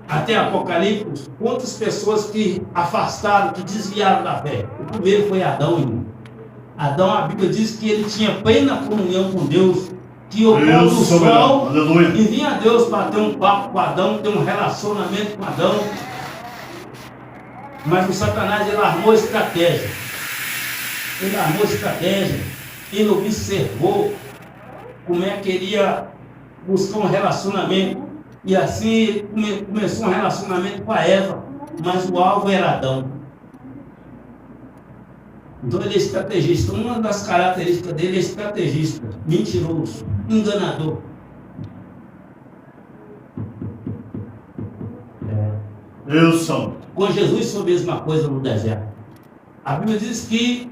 até Apocalipse, quantas pessoas que afastaram, que desviaram da fé? O primeiro foi Adão, irmão. Adão, a Bíblia diz que ele tinha plena comunhão com Deus, que o pôr do Deus soberano. sol, Aleluia. e vinha Deus para ter um papo com Adão, ter um relacionamento com Adão. Mas o Satanás, ele armou estratégia. Ele armou estratégia. Ele observou como é que ele ia buscar um relacionamento. E assim começou um relacionamento com a Eva. Mas o alvo era Adão. Então ele é estrategista. Uma das características dele é estrategista. Mentiroso. Enganador. Deus santo. Com Jesus foi a mesma coisa no deserto. A Bíblia diz que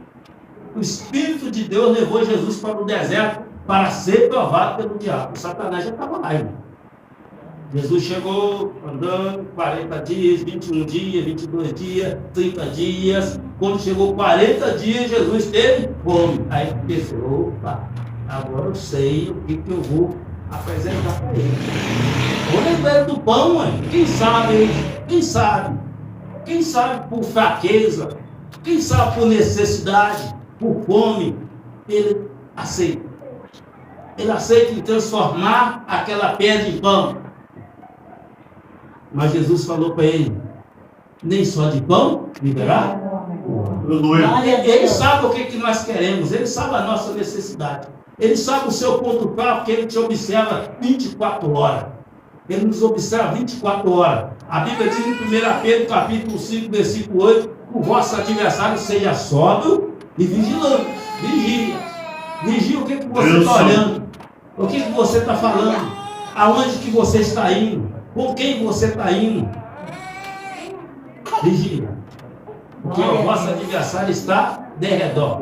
o Espírito de Deus levou Jesus para o deserto para ser provado pelo diabo. O Satanás já estava lá, irmão. Jesus chegou andando 40 dias, 21 dias, 22 dias, 30 dias. Quando chegou 40 dias, Jesus teve fome. Aí pensou, opa, agora eu sei o que eu vou apresentar para ele. Vou lembrar do pão, mãe. Quem sabe? Quem sabe? Quem sabe por fraqueza? Quem sabe por necessidade? Por fome? Ele aceita. Ele aceita em transformar aquela pedra em pão. Mas Jesus falou para ele: nem só de pão viverá. Aleluia. Ele sabe o que nós queremos. Ele sabe a nossa necessidade. Ele sabe o seu ponto fraco, porque ele te observa 24 horas. Ele nos observa 24 horas. A Bíblia diz em 1 Pedro, capítulo 5, versículo 8, que o vosso adversário seja sóbrio e vigilante. Vigia. Vigia o que você está olhando. O que você está falando. Aonde que você está indo. Com quem você está indo. Vigia. Porque o vosso adversário está de redor.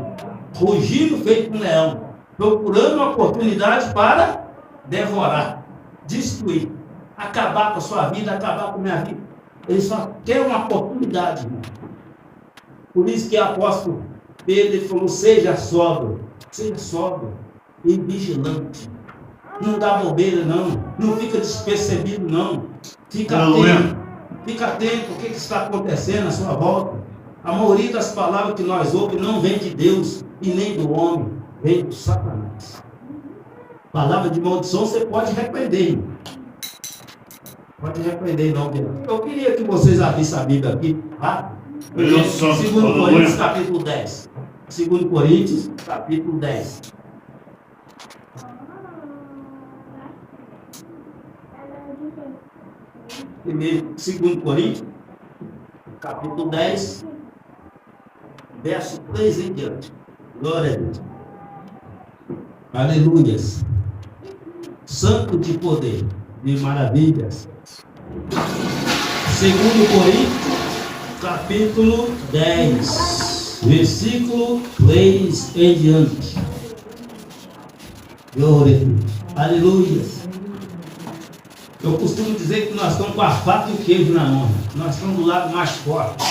Rugindo feito um leão. Procurando uma oportunidade para devorar. Destruir. Acabar com a sua vida, acabar com a minha vida. Ele só quer uma oportunidade, irmão. Por isso que o apóstolo Pedro ele falou: seja sóbrio e vigilante. Não dá bobeira, não. Não fica despercebido, não. Fica atento. Fica atento ao que está acontecendo à sua volta. A maioria das palavras que nós ouvimos não vem de Deus e nem do homem, vem do Satanás. Palavra de maldição você pode repreender, irmão. Pode repreender, não. Eu queria que vocês abrissem a Bíblia aqui, rápido. 2 Coríntios, capítulo 10. 2 Coríntios, capítulo 10. Primeiro, 2 Coríntios, capítulo 10, verso 3 em diante. Glória a Deus. Aleluias. Santo de poder, de maravilhas. 2 Coríntios, capítulo 10, versículo 3 em diante. Glória a Deus. Aleluia. Eu costumo dizer que nós estamos com a faca e o queijo na mão. Nós estamos do lado mais forte.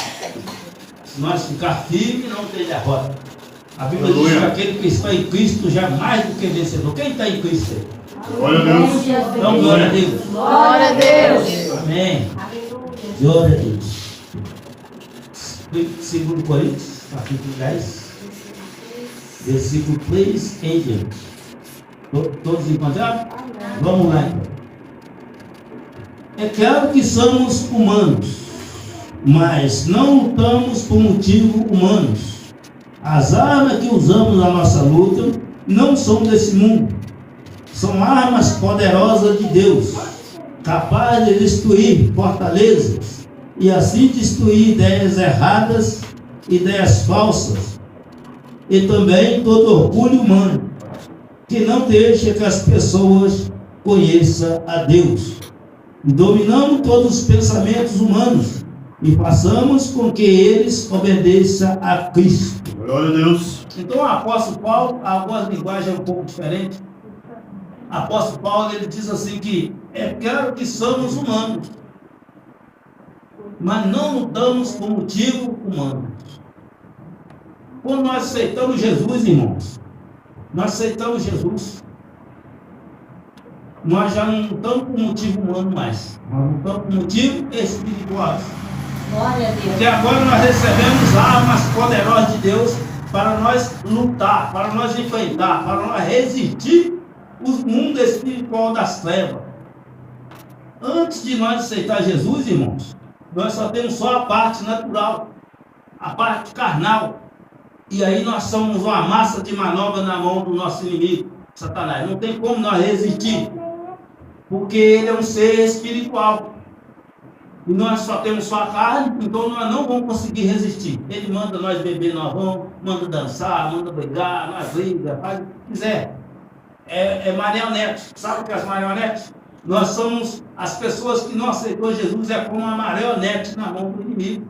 Se nós ficar firmes, não tem derrota. A Bíblia diz que aquele que está em Cristo já é mais do que vencedor. Quem está em Cristo? Glória a Deus. Então, glória a Deus. Glória a Deus. Amém. Glória a Deus. 2 Coríntios, capítulo 10, versículo 3 em diante. Todos encontraram? Vamos lá então. É claro que somos humanos, mas não lutamos por motivos humanos. As armas que usamos na nossa luta não são desse mundo. São armas poderosas de Deus, capazes de destruir fortalezas e assim destruir ideias erradas, ideias falsas e também todo orgulho humano que não deixa que as pessoas conheçam a Deus. Dominamos todos os pensamentos humanos e façamos com que eles obedeçam a Cristo. Glória a Deus. Então o apóstolo Paulo, algumas linguagens um pouco diferentes. O apóstolo Paulo, ele diz assim que é claro que somos humanos, mas não lutamos por motivo humano. Quando nós aceitamos Jesus, irmãos, nós aceitamos Jesus, nós já não lutamos por motivo humano mais, nós lutamos por motivo espiritual. Glória a Deus. Porque agora nós recebemos armas poderosas de Deus para nós lutar, para nós enfrentar, para nós resistir o mundo espiritual das trevas. Antes de nós aceitar Jesus, irmãos, nós só temos só a parte natural, a parte carnal. E aí nós somos uma massa de manobra na mão do nosso inimigo, Satanás. Não tem como nós resistir, porque ele é um ser espiritual. E nós só temos só a carne, então nós não vamos conseguir resistir. Ele manda nós beber, nós vamos, manda dançar, manda brigar, nós briga, faz o que quiser. É marionete. Sabe o que é as marionetes? Nós somos as pessoas que não aceitou Jesus, é como uma marionete na mão do inimigo.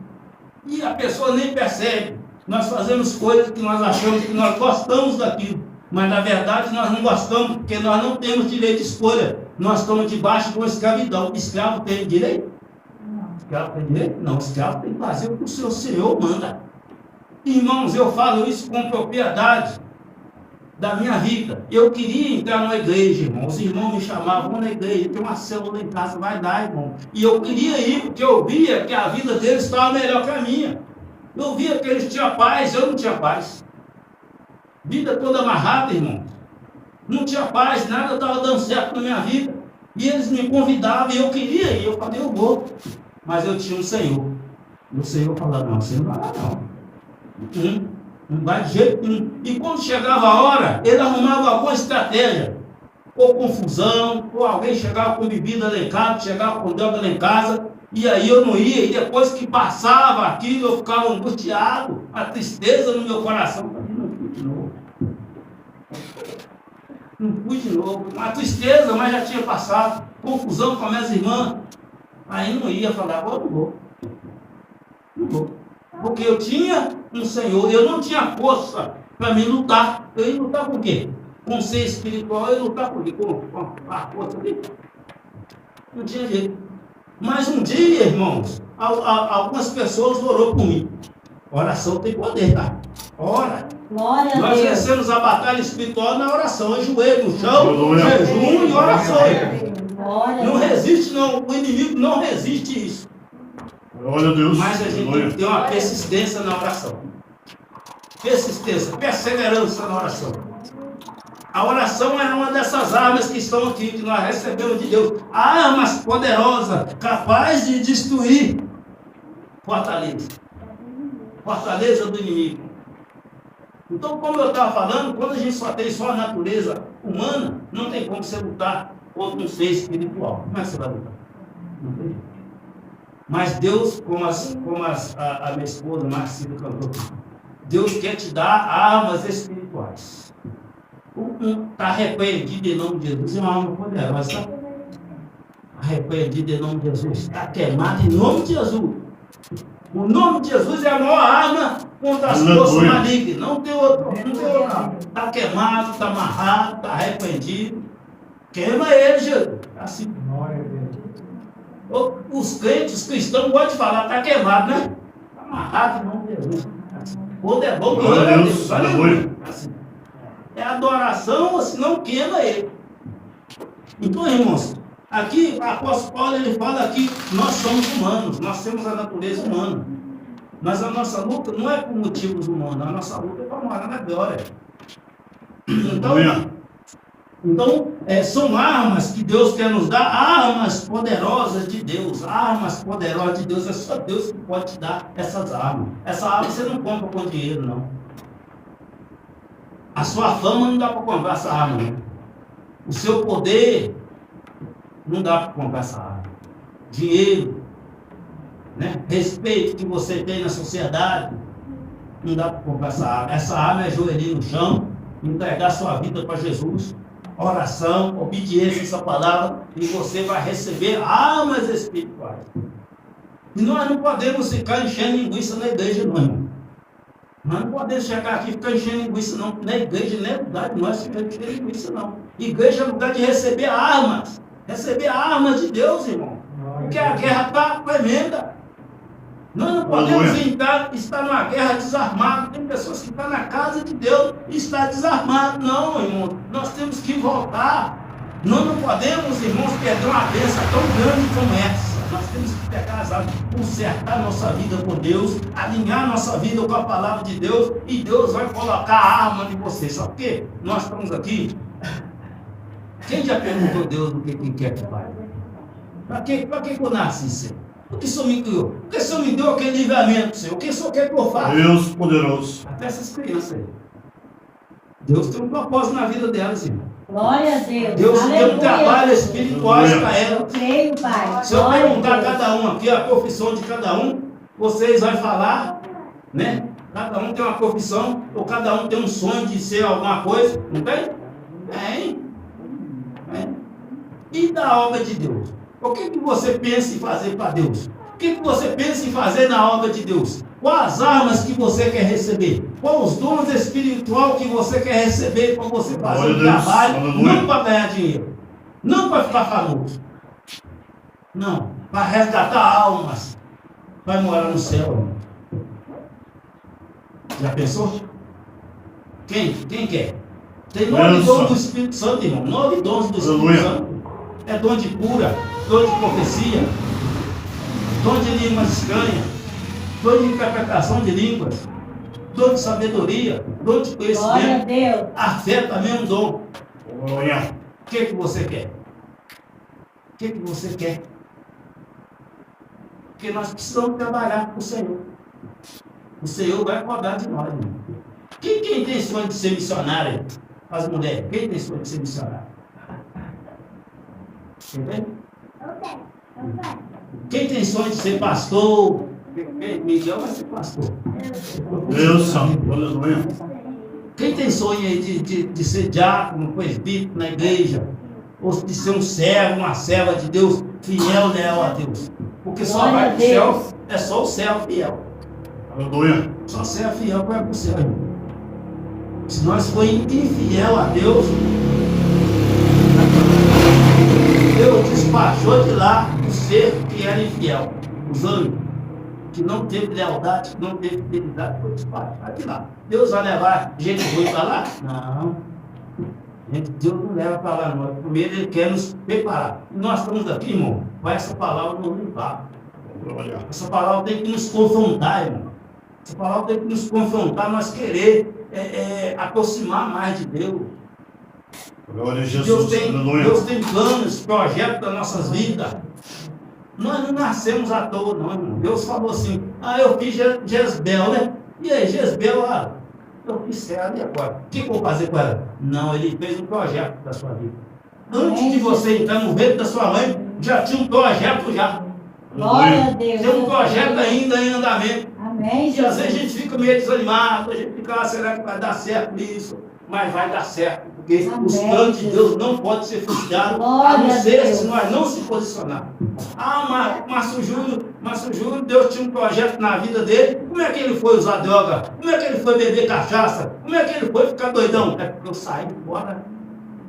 E a pessoa nem percebe. Nós fazemos coisas que nós achamos que nós gostamos daquilo, mas na verdade nós não gostamos, porque nós não temos direito de escolha. Nós estamos debaixo de uma escravidão. Escravo tem direito? Escravo tem direito? Não, escravo tem que fazer o que o seu Senhor manda. Irmãos, eu falo isso com propriedade da minha vida. Eu queria entrar numa igreja, irmão. Os irmãos me chamavam, vamos na igreja, tem uma célula em casa, vai dar, irmão. E eu queria ir, porque eu via que a vida deles estava melhor que a minha. Eu via que eles tinham paz, eu não tinha paz. Vida toda amarrada, irmão. Não tinha paz, nada estava dando certo na minha vida. E eles me convidavam e eu queria ir. Eu falei, eu vou. Mas eu tinha um Senhor. E o Senhor falava, não, você não vai lá não. Não vai de jeito nenhum. E quando chegava a hora, ele arrumava alguma estratégia. Ou confusão, ou alguém chegava com bebida lá em casa, chegava com droga lá em casa. E aí eu não ia, e depois que passava aquilo, eu ficava angustiado, a tristeza no meu coração. Não fui de novo. Não fui de novo. Uma tristeza, mas já tinha passado. Confusão com as minhas irmãs. Aí não ia, falar, não vou. Não vou. Porque eu tinha um Senhor, eu não tinha força para me lutar. Eu ia lutar com o quê? Com o ser espiritual, eu ia lutar com o quê? Com a força dele. Não tinha jeito. Mas um dia, irmãos, algumas pessoas orou por mim. Oração tem poder, tá? Ora. Glória a Nós Deus. vencemos a batalha espiritual na oração, em joelho, no chão, Glória. jejum e oração. Glória a Não Deus. resiste, não. O inimigo não resiste isso. Glória a Deus. Mas a gente tem Glória. que ter uma persistência na oração. Persistência, perseverança na oração. A oração é uma dessas armas que estão aqui, que nós recebemos de Deus. Armas poderosas, capazes de destruir fortaleza. Fortaleza do inimigo. Então, como eu estava falando, quando a gente só tem só a natureza humana, não tem como você lutar contra um ser espiritual. Como é que você vai lutar? Não tem jeito. Mas Deus, como a minha esposa, Marcília, cantou, Deus quer te dar armas espirituais. Está arrependido em nome de Jesus, é uma alma poderosa. Está arrependido em nome de Jesus, está queimado em nome de Jesus. O nome de Jesus é a maior arma contra as forças malignas. Não tem outro, não tem outro. Está queimado, está amarrado, está arrependido. Queima ele, Jesus. Assim. Os crentes, os cristãos gostam de falar, está queimado, né? Está amarrado em nome de Jesus. Quando é bom, glória a Deus. Aleluia. Assim. É adoração, ou senão queima ele. Então, irmãos, aqui o apóstolo Paulo ele fala que nós somos humanos, nós temos a natureza humana. Mas a nossa luta não é por motivos humanos, a nossa luta é para morar na glória. Então, Então, são armas que Deus quer nos dar, armas poderosas de Deus, armas poderosas de Deus. É só Deus que pode te dar essas armas. Essa arma você não compra com dinheiro, não. A sua fama não dá para comprar essa arma, não. O seu poder não dá para comprar essa arma. Dinheiro, né? Respeito que você tem na sociedade, não dá para comprar essa arma. Essa arma é joelhinho no chão, entregar sua vida para Jesus, oração, obediência a essa palavra, e você vai receber armas espirituais. E nós não podemos ficar enchendo linguiça na igreja, não, irmão. Nós não podemos chegar aqui e ficar enchendo linguiça, não. Na igreja não é lugar de nós ficar enchendo linguiça, não. Igreja é lugar de receber armas. Receber armas de Deus, irmão. Porque a guerra está tremenda. Nós não podemos estar numa guerra desarmado. Tem pessoas que estão na casa de Deus e estão desarmados. Não, irmão. Nós temos que voltar. Nós não podemos, irmãos, perder uma bênção tão grande como essa. Nós temos que pegar as armas, consertar nossa vida com Deus, alinhar nossa vida com a palavra de Deus, e Deus vai colocar a arma em você. Sabe por quê? Nós estamos aqui. Quem já perguntou a Deus do que quer que faz? Para que eu nasci, Senhor? O que o Senhor me criou? O que o Senhor me deu aquele livramento, Senhor? O que o Senhor quer que eu faça? Deus poderoso. Até essas crianças aí. Deus tem um propósito na vida delas, irmão. Glória a Deus. Deus tem Aleluia. um trabalho espiritual para elas. Creio, Pai. Se eu Glória a perguntar a Deus. cada um aqui a profissão de cada um, vocês vão falar, né? Cada um tem uma profissão, ou cada um tem um sonho de ser alguma coisa, não tem? Tem. E da obra de Deus? O que você pensa em fazer para Deus? O que você pensa em fazer na obra de Deus? Quais as armas que você quer receber? Quais os dons espirituais que você quer receber para você fazer um trabalho? Não para ganhar dinheiro, não para ficar famoso, não, para resgatar almas, para morar no céu, irmão. Já pensou? Quem quer? Tem 9 dons do Espírito Santo, irmão. 9 dons do Espírito Santo. É dom de cura, dom de profecia, dom de línguas estranhas, dom de interpretação de línguas, dom de sabedoria, dom de conhecimento. Glória a Deus. A fé também é um dom. Glória. O que você quer? O que você quer? Porque nós precisamos trabalhar com o Senhor. O Senhor vai cobrar de nós, irmão. Quem tem sonho de ser missionário? As mulheres. Quem tem sonho de ser missionário? Entende? Quem tem sonho de ser pastor? Miguel vai ser pastor. Deus Santo. Aleluia. Quem tem sonho aí de ser diácono, presbítero na igreja? Ou de ser um servo, uma serva de Deus, fiel, leal a Deus? Porque só vai para o céu, é só o céu fiel. Aleluia. Só servo fiel vai para o céu, irmão. Se nós formos infiel a Deus, Deus despachou de lá o ser que era infiel. Os anjos, que não teve lealdade, que não teve fidelidade, foi despachado de lá. Deus vai levar gente ruim para lá? Não. Gente, Deus não leva para lá, não. Primeiro Ele quer nos preparar. E nós estamos aqui, irmão, vai essa palavra nos limpar. Essa palavra tem que nos confrontar, irmão. Essa palavra tem que nos confrontar, nós querer aproximar mais de Deus. Glória a Jesus. Deus tem planos, projetos das nossas vidas. Nós não nascemos à toa, não, irmão. Deus falou assim: eu fiz Jezebel, né? E aí, Jezebel, eu fiz ela, e agora? O que eu vou fazer com ela? Não, ele fez um projeto da sua vida. Antes de você entrar no ventre da sua mãe, já tinha um projeto já. Glória a Deus. Tem um projeto ainda em andamento. Amém. E às vezes a gente fica meio desanimado, a gente fica, será que vai dar certo isso? Mas vai dar certo, porque Amém. Os planos de Deus não podem ser frustrados, Glória a não a ser Deus. se nós não se posicionarmos. Márcio Júnior, Deus tinha um projeto na vida dele. Como é que ele foi usar droga? Como é que ele foi beber cachaça? Como é que ele foi ficar doidão? É porque eu saí fora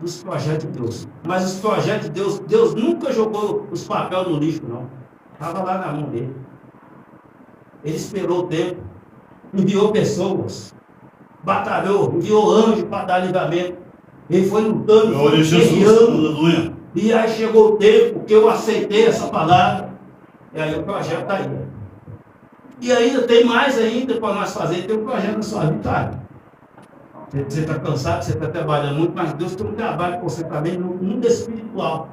dos projetos de Deus. Mas os projetos de Deus nunca jogou os papéis no lixo, não. Estava lá na mão dele. Ele esperou o tempo, enviou pessoas, batalhou, enviou anjo para dar livramento. Ele foi lutando, foi guerreando. E aí chegou o tempo que eu aceitei essa palavra. E aí o projeto está aí. E ainda tem mais ainda para nós fazer. Tem um projeto na sua vida. Você está cansado, você está trabalhando muito, mas Deus tem um trabalho para você também no mundo espiritual.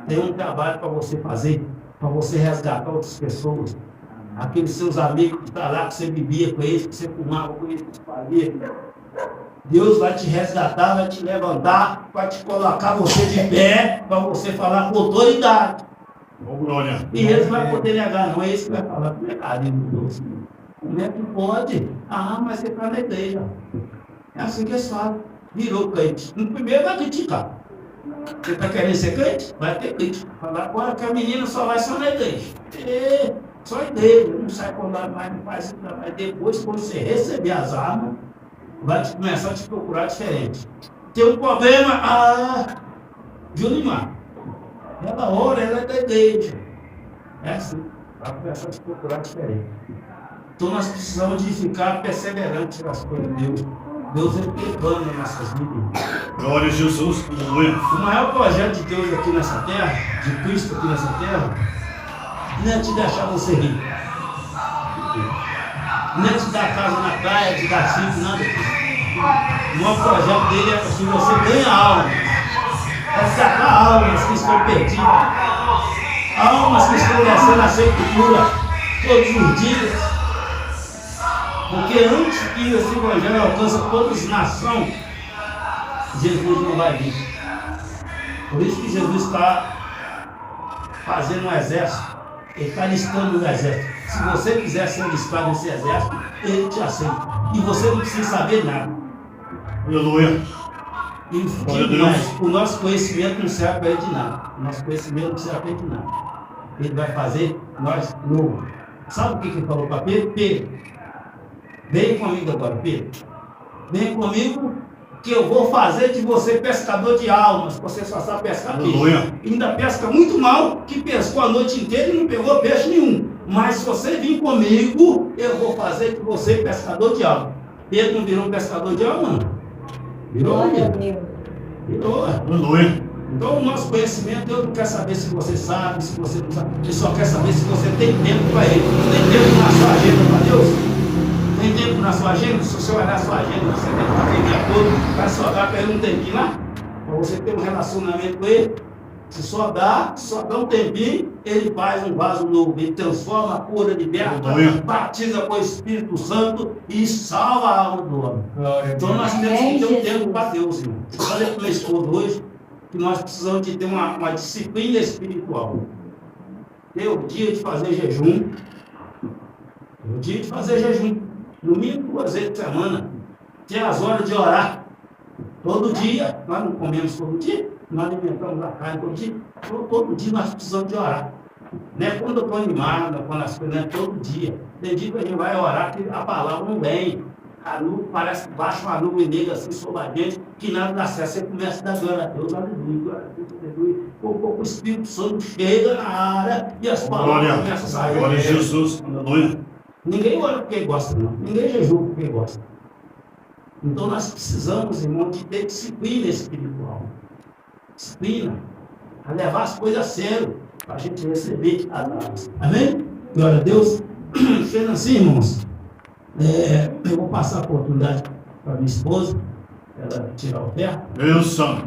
Tem um trabalho para você fazer, para você resgatar outras pessoas. Aqueles seus amigos que estão lá, que você bebia com eles, que você fumava com eles, que você fazia. Deus vai te resgatar, vai te levantar, vai te colocar você de pé, para você falar com autoridade. Ô, glória. E eles não vão poder negar, não é isso que vai falar com verdade, meu Deus. Como é que pode? Ah, mas você está na igreja. É assim que eles falam. Virou crente. No primeiro vai criticar. Você está querendo ser crente? Vai ter crítica. Falar agora que a menina só vai só na igreja. Só igreja, não sai com nada mais, não faz nada. Mas depois, quando você receber as armas, vai começar a te procurar diferente. Tem um problema, Julimar. Ela ora, ela é da igreja. É assim, vai começar a te procurar diferente. Então nós precisamos de ficar perseverantes nas coisas de Deus. Deus é pegando nas nossas vidas. Glória a Jesus. Aleluia. O maior projeto de Deus aqui nessa terra, de Cristo aqui nessa terra, não é te deixar você rir. Não é te dar casa na praia, te dar sítio, nada disso. O maior projeto dele é que você ganha alma. É sacar almas que estão perdidas. Almas que estão descendo a sepultura todos os dias. Porque antes que esse evangelho alcance todas as nações, Jesus não vai vir. Por isso que Jesus está fazendo um exército. Ele está listando um exército. Se você quiser ser listado nesse exército, ele te aceita. E você não precisa saber nada. Aleluia. E o nosso conhecimento não serve para ele de nada. O nosso conhecimento não serve para ele de nada. Ele vai fazer nós novo. Sabe o que ele falou para Pedro? Pedro, vem comigo agora, Pedro. Vem comigo que eu vou fazer de você pescador de almas. Você só sabe pescar peixe. Aleluia. Ainda pesca muito mal, que pescou a noite inteira e não pegou peixe nenhum. Mas se você vir comigo, eu vou fazer de você pescador de almas. Pedro não virou um pescador de alma, não. Virou? Glória a Deus. Virou. Aleluia. Então o nosso conhecimento, Deus não quer saber se você sabe, se você não sabe. Ele só quer saber se você tem tempo para Ele. Tem tempo na sua agenda para Deus? Tem tempo na sua agenda? Se você olhar a sua agenda, você tem que fazer o dia todo, vai só dar para Ele um tempinho lá? Para você ter um relacionamento com Ele? Se só dá um tempinho, Ele faz um vaso novo. Ele transforma a cura, liberta, batiza com o Espírito Santo e salva a alma do homem. Então nós temos que ter um tempo para Deus, irmão. Eu falei para o meu esposo hoje que nós precisamos de ter uma disciplina espiritual. Ter o dia de fazer jejum. Ter o dia de fazer jejum. No mínimo 2 vezes por semana. Ter as horas de orar. Todo dia. Nós não comemos todo dia. Nós alimentamos a carne todo dia. Todo dia nós precisamos de orar. Não é quando eu estou animado, quando as coisas, não é todo dia. Tem dia que a gente vai orar que a palavra não vem. A nuvem parece que baixa uma nuvem negra assim sobre a gente, que nada dá certo. Você começa a dar glória a Deus, aleluia, glória a Deus, aleluia. O Espírito Santo chega na área e as palavras começam a sair. Glória a Jesus, aleluia. Ninguém ora porque gosta, não. Ninguém jejua porque gosta. Então nós precisamos, irmão, de ter disciplina espiritual. Disciplina. A levar as coisas a sério, para a gente receber a graça. Amém? Glória a Deus. Sendo assim, irmãos, eu vou passar a oportunidade para minha esposa, ela tirar o pé. Deus santo.